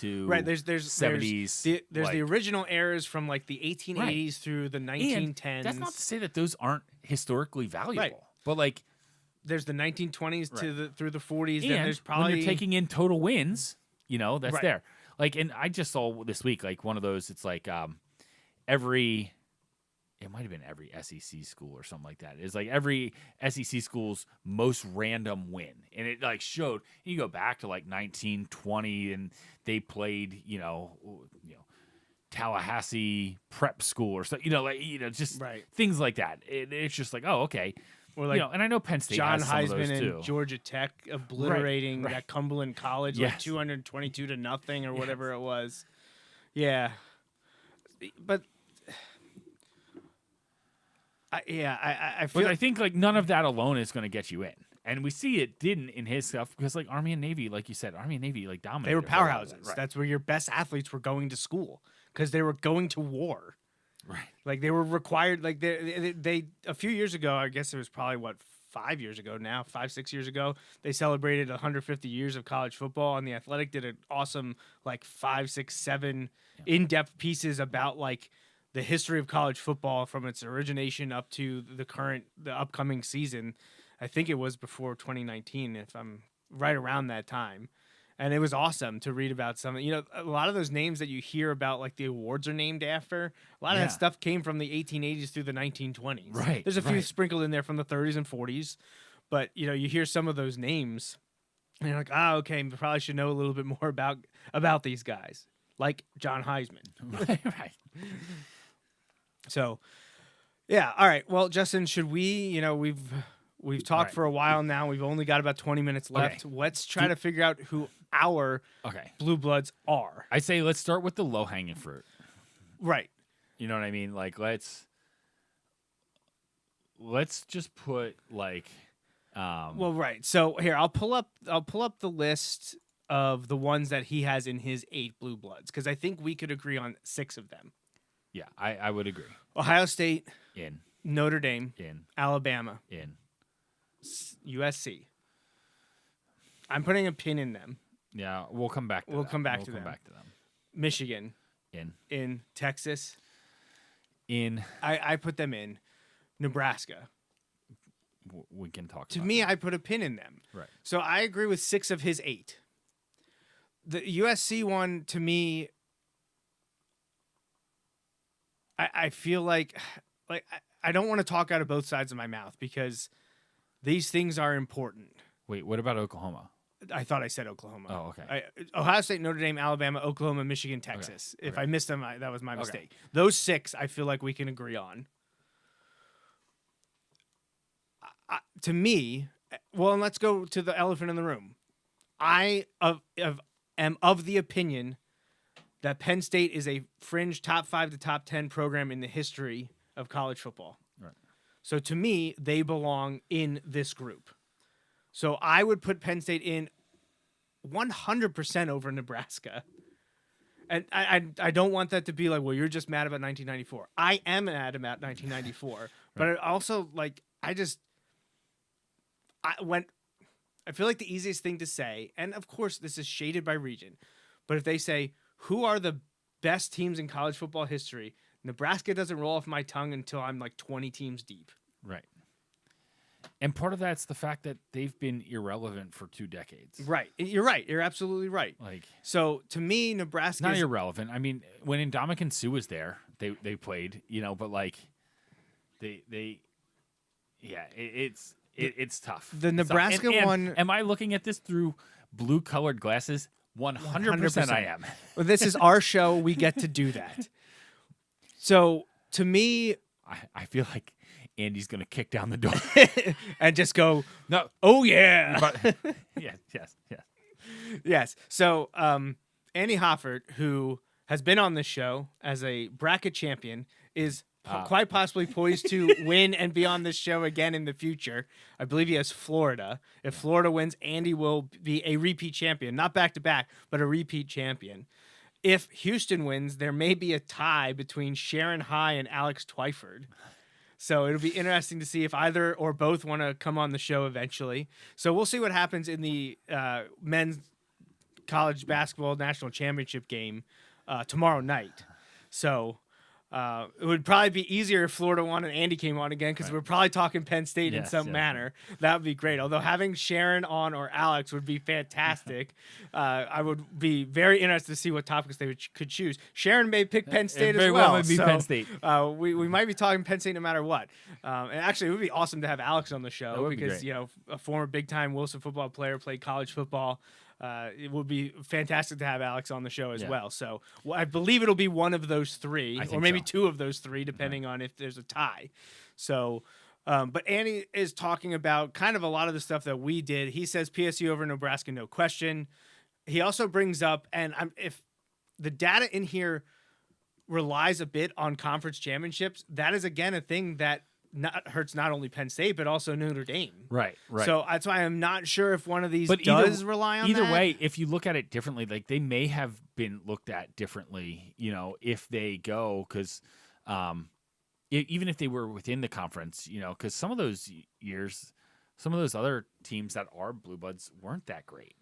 to Right, there's 70s. There's the original eras from like the 1880s through the 1910s. And that's not to say that those aren't historically valuable, Right. but like there's the 1920s to through the 40s. and Then there's probably when you're taking in total wins, that's Right. there. Like, and I just saw this week like one of those. It's like every. It might have been every SEC school or something like that. It's like every SEC school's most random win. And it like showed, you go back to like 1920 and they played, Tallahassee prep school or something, just Right. things like that. It's just like, oh, okay. or like And I know Penn State John has some of those Heisman too. and Georgia Tech obliterating right. that Cumberland College Yes. like 222 to nothing or whatever it was. Yeah. But I feel But I think like none of that alone is going to get you in. And we see it didn't in his stuff because like Army and Navy, like you said, Army and Navy like dominated. they were it for a while. powerhouses. Right. That's where your best athletes were going to school because they were going to war. Right. Like they were required. Like they a few years ago, I guess it was probably 5 years ago now, 5-6 years ago, they celebrated 150 years of college football, and the Athletic did an awesome 5, 6, 7 in-depth pieces about like the history of college football from its origination up to the upcoming season. I think it was before 2019, if I'm right around that time. And it was awesome to read about some, a lot of those names that you hear about, like the awards are named after. A lot of Yeah. that stuff came from the 1880s through the 1920s. Right, There's a few right. sprinkled in there from the 30s and 40s, but you hear some of those names, and you're like, okay, we probably should know a little bit more about these guys, like John Heisman. right. So, yeah, all right. Well, Justin, should we? We've talked Right. for a while now. We've only got about 20 minutes left. Okay. Let's try to figure out who our Okay. Blue Bloods are. I say let's start with the low hanging fruit. Right. You know what I mean? Like let's just put like Well, right. So here, I'll pull up the list of the ones that he has in his 8 Blue Bloods because I think we could agree on 6 of them. yeah, I would agree. Ohio State, In, Notre Dame, in, Alabama, in. USC. I'm putting a pin in them. Yeah, we'll come back to We'll that. come back We'll to come them. back to them. Michigan, in Texas. In I put them in. Nebraska. we can talk To about me, that. I put a pin in them. Right. So I agree with 6 of his 8. The USC one, to me, I feel like I don't want to talk out of both sides of my mouth because these things are important. Wait, what about Oklahoma? I thought I said Oklahoma. Oh, okay. Ohio State, Notre Dame, Alabama, Oklahoma, Michigan, Texas. If okay. I missed them, that was my Okay. mistake. Those 6, I feel like we can agree on. To me, well, and let's go to the elephant in the room. I am of the opinion that Penn State is a fringe top 5 to top 10 program in the history of college football. Right. So to me, they belong in this group. So I would put Penn State in 100% over Nebraska. And I don't want that to be like, well, you're just mad about 1994. I am mad about 1994. But I also, I feel like the easiest thing to say, and of course this is shaded by region, but if they say, who are the best teams in college football history, Nebraska doesn't roll off my tongue until I'm like 20 teams deep. Right. And part of that's the fact that they've been irrelevant for 2 decades. Right. You're right. You're absolutely right. Like, So to me, Nebraska not is irrelevant. I mean, when Ndamukong Suh was there, they played, but like it's tough. The It's tough. Nebraska And one- Am I looking at this through blue-colored glasses? 100% I am. Well, this is our show. We get to do that. So to me, I feel like Andy's going to kick down the door. and just go, No. oh yeah. But, yes. Yes. So Andy Hoffert, who has been on this show as a bracket champion, is quite possibly poised to win and be on this show again in the future. I believe he has Florida. If Florida wins, Andy will be a repeat champion, not back to back, but a repeat champion. If Houston wins, there may be a tie between Sharon High and Alex Twyford. So it'll be interesting to see if either or both want to come on the show eventually. So we'll see what happens in the men's college basketball national championship game tomorrow night. So it would probably be easier if Florida won and Andy came on again because we're probably talking Penn State in some manner. That would be great. Although having Sharon on or Alex would be fantastic. I would be very interested to see what topics they could choose. Sharon may pick Penn State as well. Might be Penn State. We might be talking Penn State no matter what. And actually, it would be awesome to have Alex on the show because a former big-time Wilson football player, played college football. It would be fantastic to have Alex on the show as well. So I believe it'll be one of those three, or maybe two of those three, depending on if there's a tie. So, but Andy is talking about kind of a lot of the stuff that we did. He says PSU over Nebraska, no question. He also brings up, and if the data in here relies a bit on conference championships, that is again a thing that hurts not only Penn State but also Notre Dame. Right. So that's why I'm not sure if one of these does rely on either that. way, if you look at it differently, like they may have been looked at differently, if they go, because even if they were within the conference, because some of those years, some of those other teams that are blue bloods weren't that great,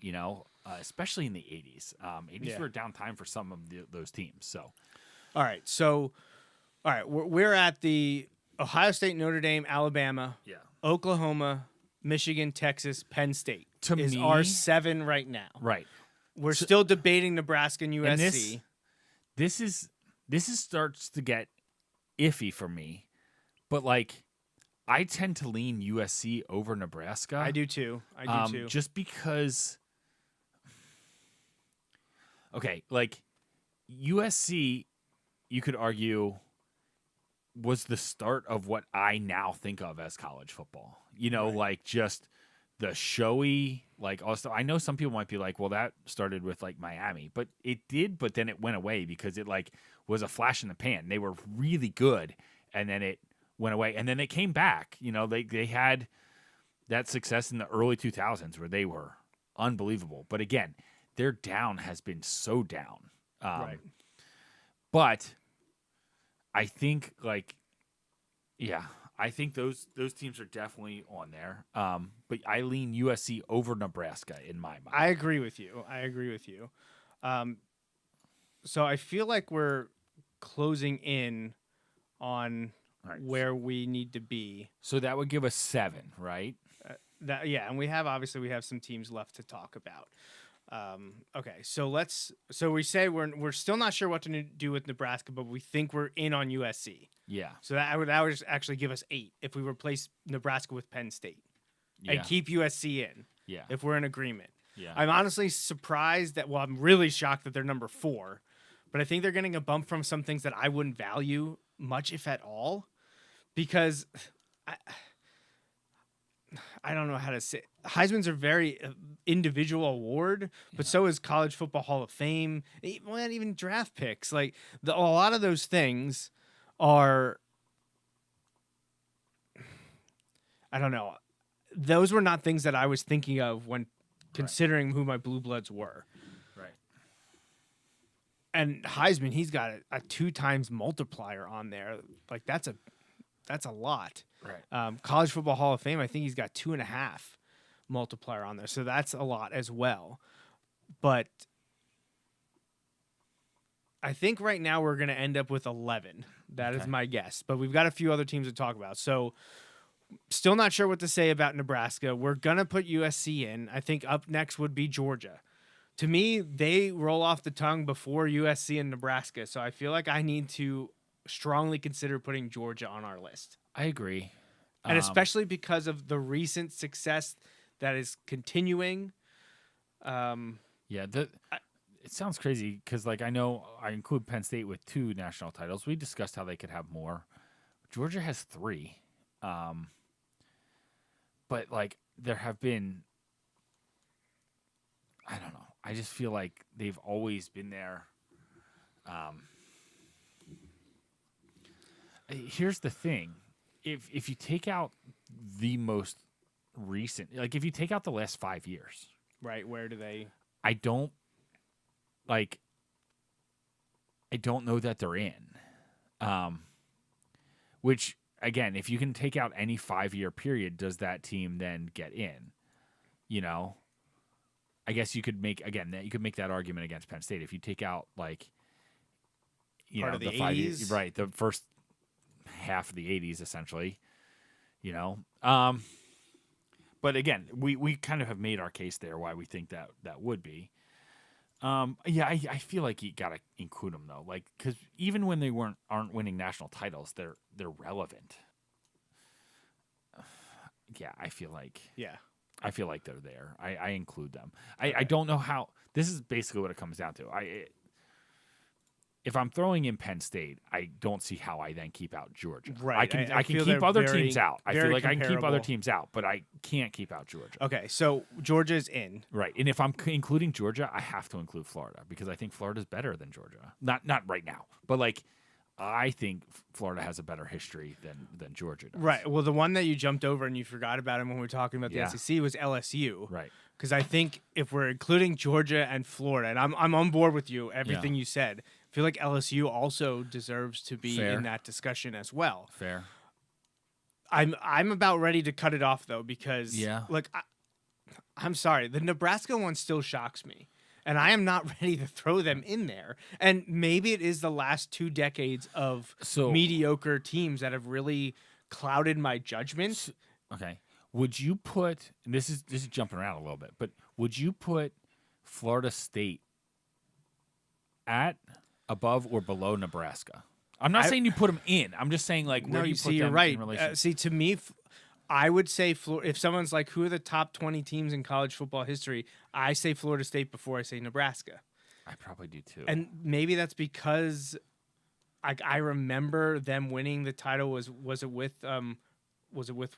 especially in the 80s. 80s were a downtime for some of those teams. So, all right, we're at the Ohio State, Notre Dame, Alabama, Oklahoma, Michigan, Texas, Penn State is our 7 right now. Right. We're still debating Nebraska and USC. And this is starts to get iffy for me, but like I tend to lean USC over Nebraska. I do too. Just because. Okay, like USC, you could argue, was the start of what I now think of as college football. Like just the showy, like also I know some people might be like, well, that started with like Miami, but it did, but then it went away because it like was a flash in the pan. They were really good and then it went away and then it came back. They had that success in the early 2000s where they were unbelievable. But again, their down has been so down. But I think I think those teams are definitely on there. But I lean USC over Nebraska in my mind. I agree with you. So I feel like we're closing in on where we need to be. So that would give us 7, right? And we have some teams left to talk about. Okay, so we say we're still not sure what to do with Nebraska, but we think we're in on USC. Yeah. So that would actually give us 8 if we replace Nebraska with Penn State and keep USC in. Yeah. If we're in agreement. Yeah. I'm honestly surprised I'm really shocked that they're number 4, but I think they're getting a bump from some things that I wouldn't value much, if at all, because I don't know how to say. Heisman's a very individual award, but so is College Football Hall of Fame. Even draft picks. Like a lot of those things are. I don't know. Those were not things that I was thinking of when considering who my blue bloods were. Right. And Heisman, he's got a 2 times multiplier on there. Like that's a lot. Right. College Football Hall of Fame, I think he's got 2.5 multiplier on there. So that's a lot as well. But I think right now we're going to end up with 11. That is my guess. But we've got a few other teams to talk about. So still not sure what to say about Nebraska. We're going to put USC in. I think up next would be Georgia. To me, they roll off the tongue before USC and Nebraska. So I feel like I need to strongly consider putting Georgia on our list. I agree. And especially because of the recent success that is continuing. It sounds crazy because, like, I know I include Penn State with 2 national titles. We discussed how they could have more. Georgia has 3. But, like, there have been, I don't know. I just feel like they've always been there. here's the thing: if you take out the most recent, like if you take out the last 5 years, Right. Where do they? I don't like. I don't know that they're in. Which again, if you can take out any 5-year period, does that team then get in? You know, I guess you could make that argument against Penn State if you take out like Part of the 5 80s? years, right? The first half of the 80s, essentially. You know, but again, we kind of have made our case there why we think that would be. I feel like you gotta include them though, like because even when they aren't winning national titles, they're relevant. Yeah, I feel like they're there. I include them. I don't know how. This is basically what it comes down to. If I'm throwing in Penn State, I don't see how I then keep out Georgia. Right. I can feel keep they're other very- teams out. I feel very like I can keep other comparable. teams out, but I can't keep out Georgia. Okay, so Georgia's in. Right. And if I'm including Georgia, I have to include Florida because I think Florida's better than Georgia. Not right now, but like I think Florida has a better history than Georgia does. Right. Well, the one that you jumped over and you forgot about him when we were talking about the Yeah. SEC was LSU. Right. Because I think if we're including Georgia and Florida, and I'm on board with you, everything you said, I feel like LSU also deserves to be Fair. in that discussion as well. Fair. I'm about ready to cut it off though because Yeah. like I'm sorry, the Nebraska one still shocks me. And I am not ready to throw them in there. And maybe it is the last 2 decades of mediocre teams that have really clouded my judgment. Okay. Would you put, and this is jumping around a little bit, but would you put Florida State at, above, or below Nebraska? I'm not saying you put them in. I'm just saying like where No, do you you put see, you're them right. in relation? See, to me, I would say if someone's like, who are the top 20 teams in college football history? I say Florida State before I say Nebraska. I probably do too. And maybe that's because I remember them winning the title. Was it with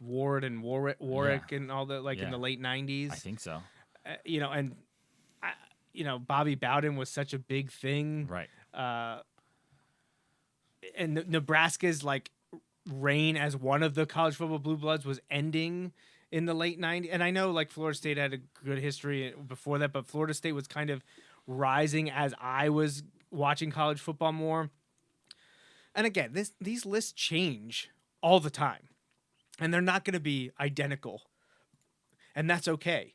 Ward and Warwick and all the in the late 90s? I think so. Bobby Bowden was such a big thing. Right. And Nebraska's like reign as one of the college football blue bloods was ending in the late 90s. And I know like Florida State had a good history before that, but Florida State was kind of rising as I was watching college football more. And again, these lists change all the time. And they're not going to be identical. And that's okay.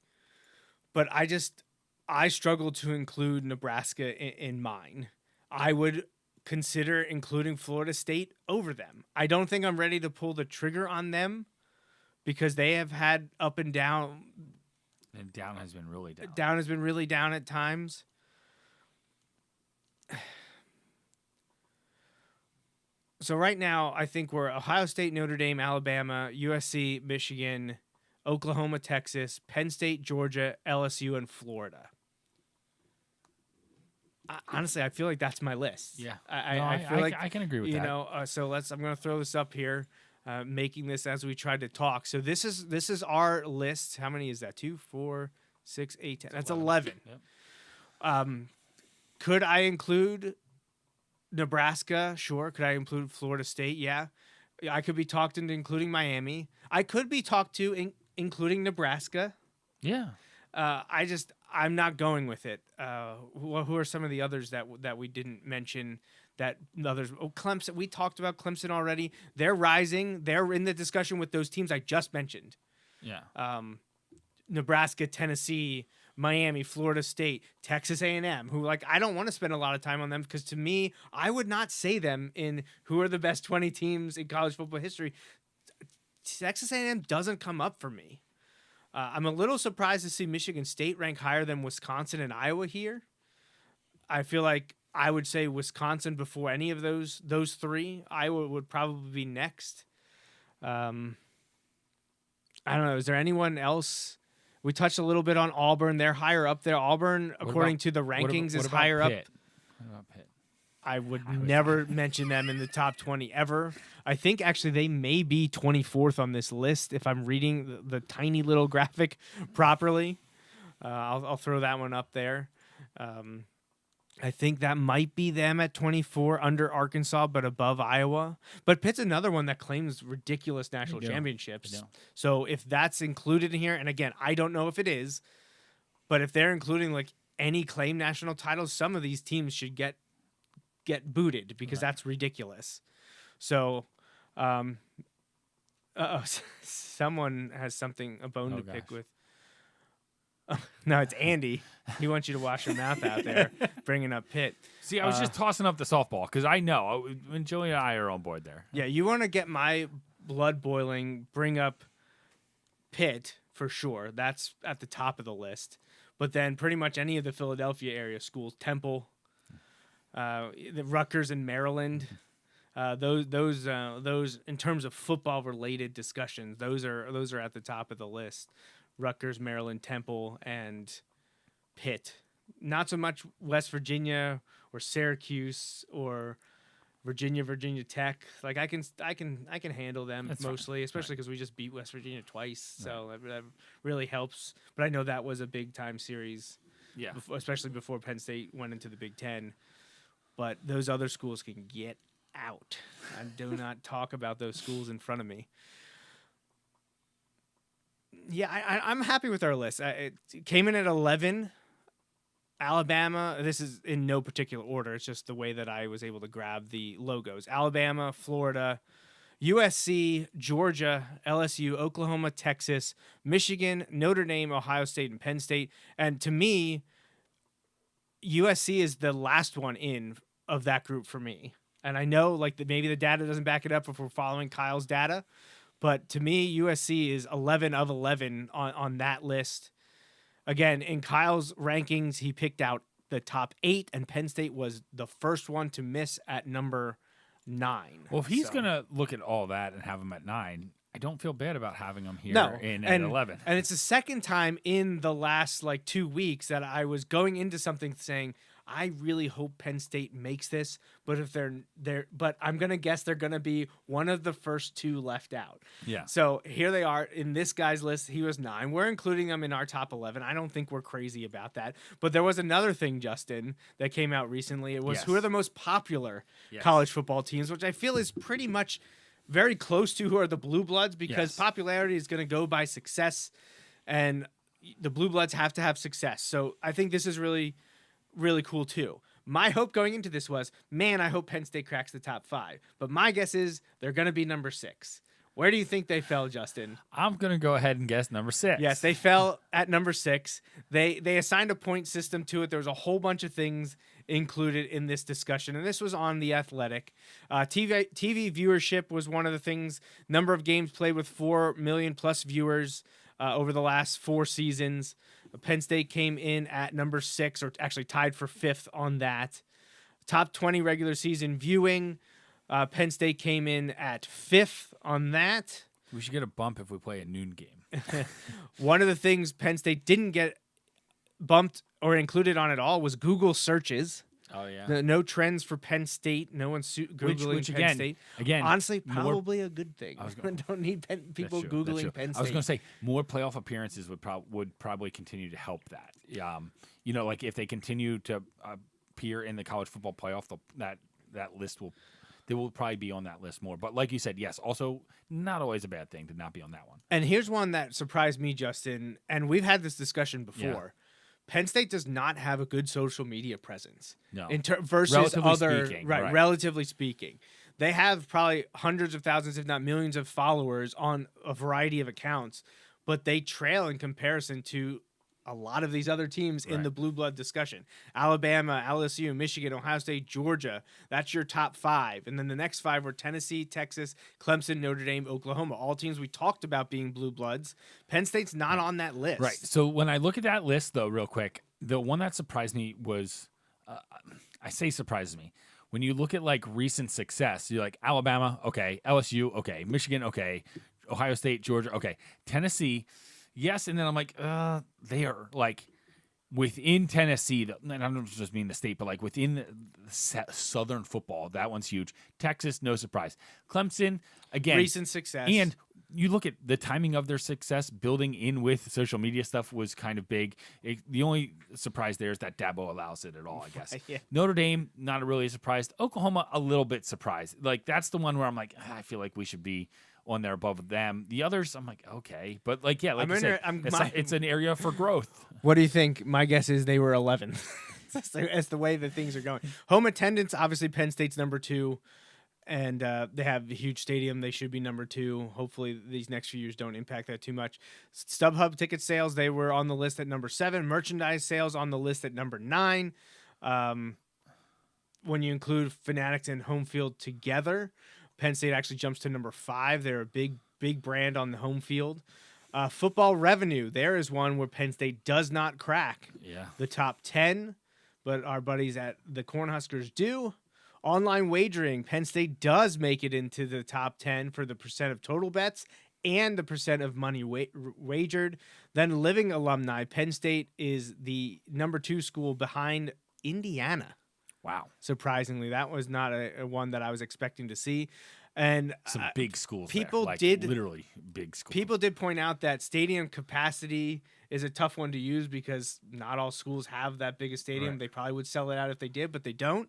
But I struggle to include Nebraska in mine. I would consider including Florida State over them. I don't think I'm ready to pull the trigger on them because they have had up and down. And down has been really down. Down has been really down at times. So right now, I think we're Ohio State, Notre Dame, Alabama, USC, Michigan, Oklahoma, Texas, Penn State, Georgia, LSU, and Florida. Honestly, I feel like that's my list. Yeah. I feel like I can agree with that. So I'm going to throw this up here, making this as we try to talk. So this is our list. How many is that? 2, 4, 6, 8, 10. That's 11. Yep. Could I include Nebraska? Sure. Could I include Florida State? Yeah. I could be talked into including Miami. I could be talked to including Nebraska. Yeah. I'm not going with it. Who are some of the others that we didn't mention? That others? Oh, Clemson. We talked about Clemson already. They're rising. They're in the discussion with those teams I just mentioned. Yeah. Nebraska, Tennessee, Miami, Florida State, Texas A&M. Who I don't want to spend a lot of time on them because to me, I would not say them in who are the best 20 teams in college football history. Texas A&M doesn't come up for me. I'm a little surprised to see Michigan State rank higher than Wisconsin and Iowa here. I feel like I would say Wisconsin before any of those three. Iowa would probably be next. I don't know. Is there anyone else? We touched a little bit on Auburn. They're higher up there. Auburn, according to the rankings, is higher up. What about Pitt? I would never mention them in the top 20 ever. I think actually they may be 24th on this list if I'm reading the tiny little graphic properly. I'll throw that one up there. I think that might be them at 24 under Arkansas, but above Iowa. But Pitt's another one that claims ridiculous national do. championships. They do. So if that's included in here, and again, I don't know if it is, but if they're including like any claim national titles, some of these teams should get booted because that's ridiculous. So, someone has a bone to pick gosh. with. No, it's Andy. He wants you to wash your mouth out there, bringing up Pitt. See, I was just tossing up the softball because I know when Joey and I are on board there. Yeah, you want to get my blood boiling, bring up Pitt for sure. That's at the top of the list. But then pretty much any of the Philadelphia area schools, Temple, the Rutgers in Maryland, those in terms of football related discussions, those are at the top of the list. Rutgers, Maryland, Temple, and Pitt. Not so much West Virginia or Syracuse or Virginia Tech. Like I can handle them That's mostly, fine. especially because we just beat West Virginia twice, so that really helps. But I know that was a big time series, Yeah. especially before Penn State went into the Big Ten. But those other schools can get out. I do not talk about those schools in front of me. Yeah, I'm happy with our list. It came in at 11. Alabama, this is in no particular order. It's just the way that I was able to grab the logos. Alabama, Florida, USC, Georgia, LSU, Oklahoma, Texas, Michigan, Notre Dame, Ohio State, and Penn State. And to me, USC is the last one in of that group for me. And I know maybe the data doesn't back it up if we're following Kyle's data. But to me, USC is 11 of 11 on that list. Again, in Kyle's rankings, he picked out the top 8, and Penn State was the first one to miss at number 9. Well, if he's going to look at all that and have him at 9, I don't feel bad about having him here at 11. And it's the second time in the last 2 weeks that I was going into something saying, I really hope Penn State makes this, but if but I'm gonna guess they're gonna be one of the first 2 left out. Yeah. So here they are in this guy's list. He was 9. We're including them in our top 11. I don't think we're crazy about that. But there was another thing, Justin, that came out recently. It was who are the most popular college football teams, which I feel is pretty much very close to who are the Blue Bloods because popularity is going to go by success, and the Blue Bloods have to have success. So I think this is really cool too. My hope going into this was, man, I hope Penn State cracks the top 5. But my guess is they're going to be number 6. Where do you think they fell, Justin? I'm going to go ahead and guess number 6. Yes, they fell at number 6. They assigned a point system to it. There was a whole bunch of things included in this discussion, and this was on The Athletic. TV viewership was one of the things. Number of games played with 4 million plus viewers over the last 4 seasons. Penn State came in at number 6, or actually tied for 5th on that. Top 20 regular season viewing. Penn State came in at 5th on that. We should get a bump if we play a noon game. One of the things Penn State didn't get bumped or included on at all was Google searches. Oh, yeah. No trends for Penn State. No one's Googling which Penn State. Again, honestly, probably a good thing. Don't need people That's true. Googling Penn State. I was going to say more playoff appearances would probably continue to help that. If they continue to appear in the college football playoff, that list they will probably be on that list more. But like you said, yes, also not always a bad thing to not be on that one. And here's one that surprised me, Justin, and we've had this discussion before. Yeah. Penn State does not have a good social media presence. No. Versus Relatively other speaking, right, relatively speaking. They have probably hundreds of thousands, if not millions of followers on a variety of accounts, but they trail in comparison to a lot of these other teams in the blue blood discussion. Alabama, LSU, Michigan, Ohio State, Georgia. That's your top 5. And then the next 5 were Tennessee, Texas, Clemson, Notre Dame, Oklahoma. All teams we talked about being blue bloods. Penn State's not on that list. Right. So when I look at that list, though, real quick, the one that surprised me was, I say surprises me. When you look at recent success, you're like Alabama, okay, LSU, okay, Michigan, okay, Ohio State, Georgia, okay, Tennessee, yes, and then I'm like, they are within Tennessee, and I don't just mean the state, but within the Southern football, that one's huge. Texas, no surprise. Clemson, again, recent success, and you look at the timing of their success, building in with social media stuff was kind of big. The only surprise there is that Dabo allows it at all, I guess. Yeah. Notre Dame, not really surprised. Oklahoma, a little bit surprised. Like, that's the one where I'm like, I feel like we should be on there above them. The others, I'm like, okay. But, like, yeah, like it's an area for growth. What do you think? My guess is they were 11th. That's the way that things are going. Home attendance, obviously Penn State's number 2. And they have a huge stadium. They should be number 2. Hopefully these next few years don't impact that too much. StubHub ticket sales, they were on the list at number 7. Merchandise sales on the list at number 9. When you include Fanatics and Home Field together, Penn State actually jumps to number 5. They're a big brand on the home field. Football revenue, there is one where Penn State does not crack the top 10, but our buddies at the Cornhuskers do. Online wagering, Penn State does make it into the top 10 for the percent of total bets and the percent of money wagered. Then living alumni, Penn State is the number 2 school behind Indiana. Wow. Surprisingly, that was not a one that I was expecting to see. And some big schools people there. Like, did literally big schools. People did point out that stadium capacity is a tough one to use because not all schools have that big a stadium. Right. They probably would sell it out if they did, but they don't.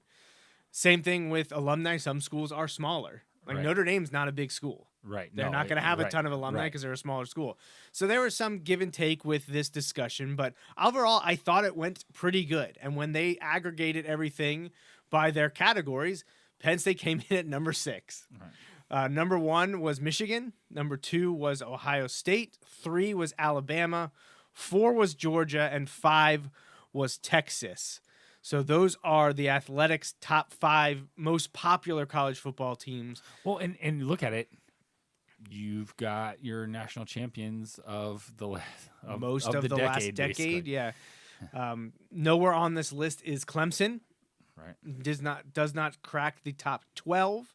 Same thing with alumni. Some schools are smaller. Like Right. Notre Dame's not a big school. Right. They're not going to have a ton of alumni because they're a smaller school. So there was some give and take with this discussion, but overall, I thought it went pretty good. And when they aggregated everything by their categories, Penn State came in at number 6. Right. Number 1 was Michigan. Number 2 was Ohio State. 3 was Alabama. 4 was Georgia. And 5 was Texas. So those are the Athletics' top 5 most popular college football teams. Well, and look at it. You've got your national champions of the last decade, basically. yeah. Nowhere on this list is Clemson. Right. Does not crack the top 12.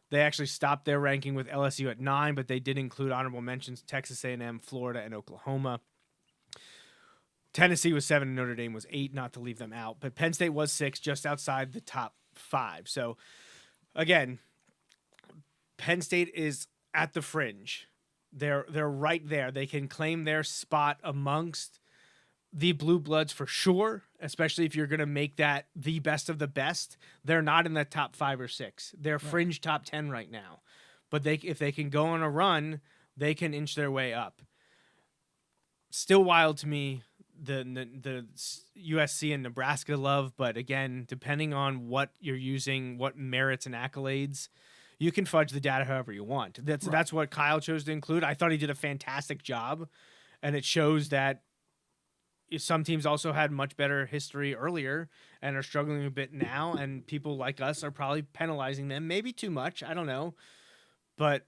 They actually stopped their ranking with LSU at 9, but they did include honorable mentions: Texas A&M, Florida, and Oklahoma. Tennessee was 7 and Notre Dame was 8, not to leave them out. But Penn State was 6, just outside the top 5. So, again, Penn State is at the fringe. They're right there. They can claim their spot amongst the Blue Bloods for sure, especially if you're going to make that the best of the best. They're not in the top 5 or 6. They're fringe top 10 right now. But if they can go on a run, they can inch their way up. Still wild to me, the USC and Nebraska love, but again, depending on what you're using, what merits and accolades, you can fudge the data however you want. That's what Kyle chose to include. I thought he did a fantastic job, and it shows that some teams also had much better history earlier and are struggling a bit now, and people like us are probably penalizing them, maybe too much, I don't know. But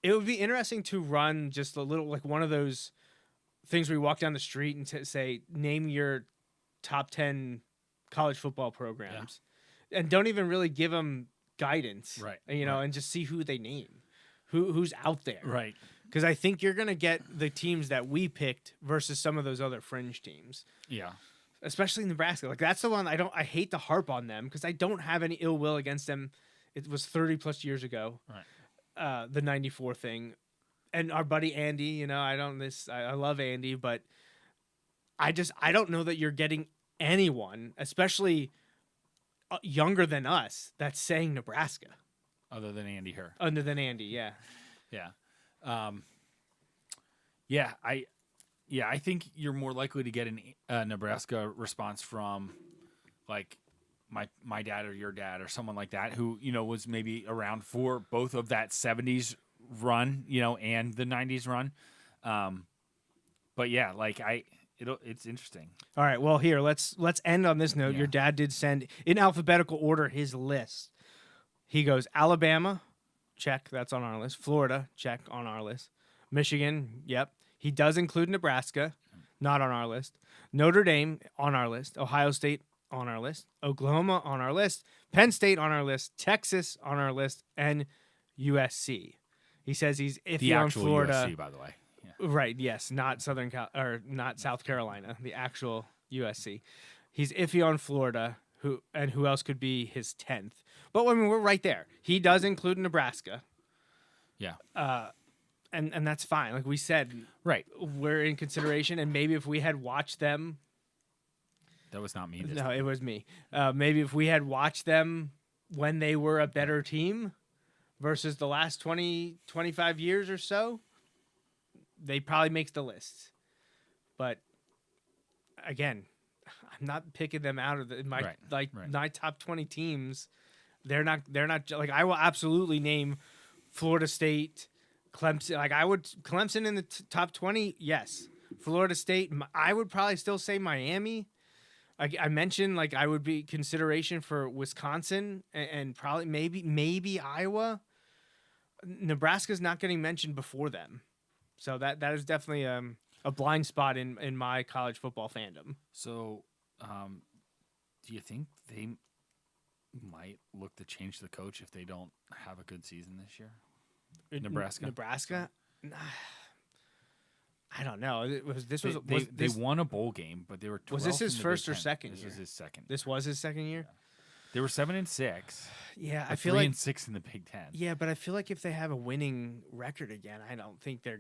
it would be interesting to run just a little, like one of those things where you walk down the street and say, name your top 10 college football programs, and don't even really give them guidance, right? And just see who they name, who's out there, right? Because I think you're gonna get the teams that we picked versus some of those other fringe teams, especially Nebraska. Like that's the one I hate to harp on them because I don't have any ill will against them. It was 30 plus years ago, right? The '94 thing. And our buddy Andy, I love Andy, but I don't know that you're getting anyone, especially younger than us, that's saying Nebraska. Other than Andy Herr. Other than Andy, yeah. Yeah. I think you're more likely to get a Nebraska response from like my dad or your dad or someone like that who, was maybe around for both of that 70s run, and the 90s run. But yeah, like it's interesting. All right, well here, let's end on this note. Your dad did send in alphabetical order his list. He goes Alabama, check, that's on our list. Florida, check, on our list. Michigan, yep. He does include Nebraska, not on our list. Notre Dame on our list. Ohio State on our list. Oklahoma on our list. Penn State on our list. Texas on our list, and USC. He says he's iffy on Florida. USC, by the way. Yeah. Right, yes, not not South Carolina, the actual USC. He's iffy on Florida, who else could be his 10th? But I mean, we're right there. He does include Nebraska. Yeah. and that's fine. Like we said, Right. we're in consideration, and maybe if we had watched them, That was not me. no, it was me. Maybe if we had watched them when they were a better team versus the last 20, 25 years or so, they probably makes the list. But again, I'm not picking them out of my my top 20 teams. They're not like, I will absolutely name Florida State, Clemson. Like I would Clemson in the top 20. Yes. Florida State. I would probably still say Miami. I mentioned like I would be consideration for Wisconsin and probably maybe Iowa. Nebraska's not getting mentioned before them. So that is definitely a blind spot in my college football fandom. So, do you think they might look to change the coach if they don't have a good season this year? Nebraska? I don't know. They won a bowl game, but they were 12th. Was this his in the first Big or Ten. second This year? was his second. This was his second year? Yeah. They were 7-6. Yeah, I but feel 3-6 in the Big Ten. Yeah, but I feel like if they have a winning record again, I don't think they're.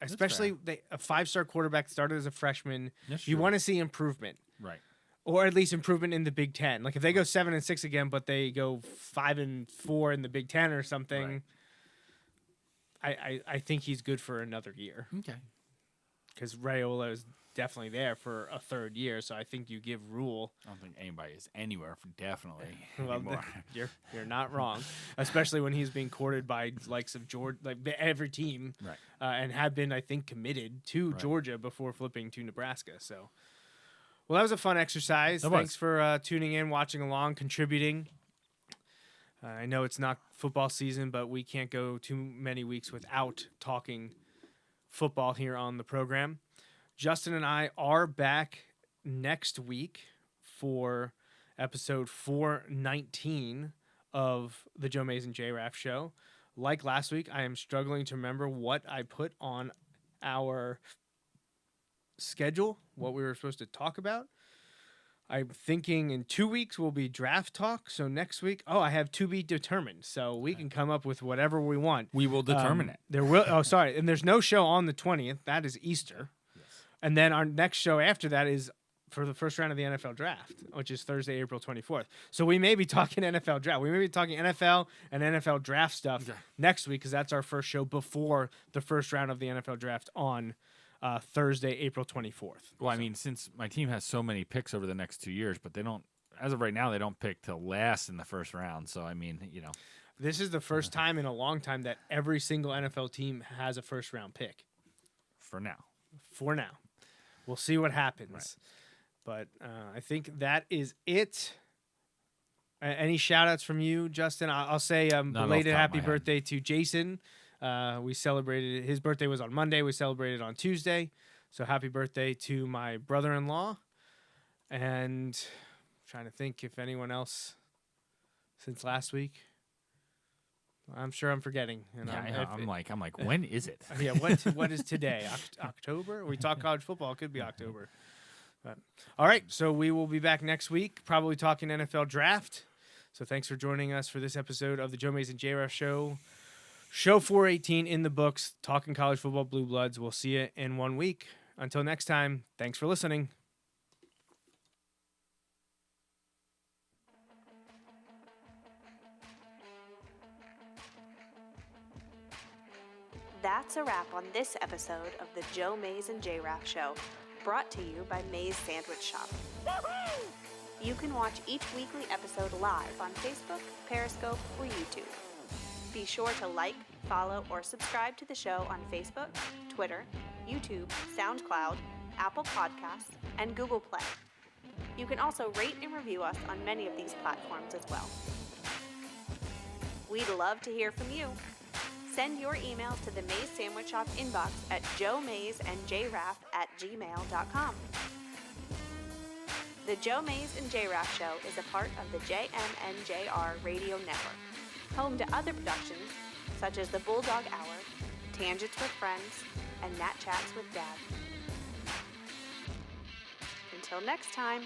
Especially a 5-star quarterback started as a freshman. That's you true. want to see improvement, Right. or at least improvement in the Big Ten. Like if they go 7-6 again, but they go 5-4 in the Big Ten or something. I think he's good for another year. Okay. Because Raiola is definitely there for a third year, so I think you give Rule. I don't think anybody is anywhere for definitely Well, anymore. you're not wrong, especially when he's being courted by likes of Georgia, like every team, Right. And had been, I think, committed to Georgia before flipping to Nebraska. So, well, that was a fun exercise. Thanks for tuning in, watching along, contributing. I know it's not football season, but we can't go too many weeks without talking football here on the program. Justin and I are back next week for episode 419 of the Joe Mays and J-Raff show. Like last week, I am struggling to remember what I put on our schedule, what we were supposed to talk about. I'm thinking in 2 weeks will be draft talk. So next week, I have to be determined. So we can come up with whatever we want. We will determine it. There will. Oh, sorry. And there's no show on the 20th. That is Easter. Yes. And then our next show after that is for the first round of the NFL draft, which is Thursday, April 24th. So we may be talking NFL draft. We may be talking NFL and NFL draft stuff next week because that's our first show before the first round of the NFL draft on Thursday, April 24th. Well, I mean, since my team has so many picks over the next 2 years, but they don't, as of right now, they don't pick till last in the first round. So, I mean, This is the first time in a long time that every single NFL team has a first round pick. For now. We'll see what happens. Right. But I think that is it. Any shout outs from you, Justin? I'll say belated happy birthday to Jason. We celebrated, his birthday was on Monday. We celebrated on Tuesday. So happy birthday to my brother-in-law. And I'm trying to think if anyone else since last week. I'm sure I'm forgetting. And Yeah, I'm like, when is it? Yeah, what is today? October? We talk college football. It could be October. But, all right, so we will be back next week, probably talking NFL draft. So thanks for joining us for this episode of the Joe Mays and J-Raff show. Show 418 in the books, talking college football blue bloods. We'll see you in 1 week. Until next time, thanks for listening. That's a wrap on this episode of the Joe Mays and J-Raff show, brought to you by Mays Sandwich Shop. Woohoo! You can watch each weekly episode live on Facebook, Periscope, or YouTube. Be sure to like, follow, or subscribe to the show on Facebook, Twitter, YouTube, SoundCloud, Apple Podcasts, and Google Play. You can also rate and review us on many of these platforms as well. We'd love to hear from you. Send your emails to the Mays Sandwich Shop inbox at joemaysandjraff@gmail.com. The Joe Mays and J-Raff show is a part of the JMNJR Radio Network, home to other productions such as the Bulldog Hour, Tangents with Friends, and Nat Chats with Dad. Until next time.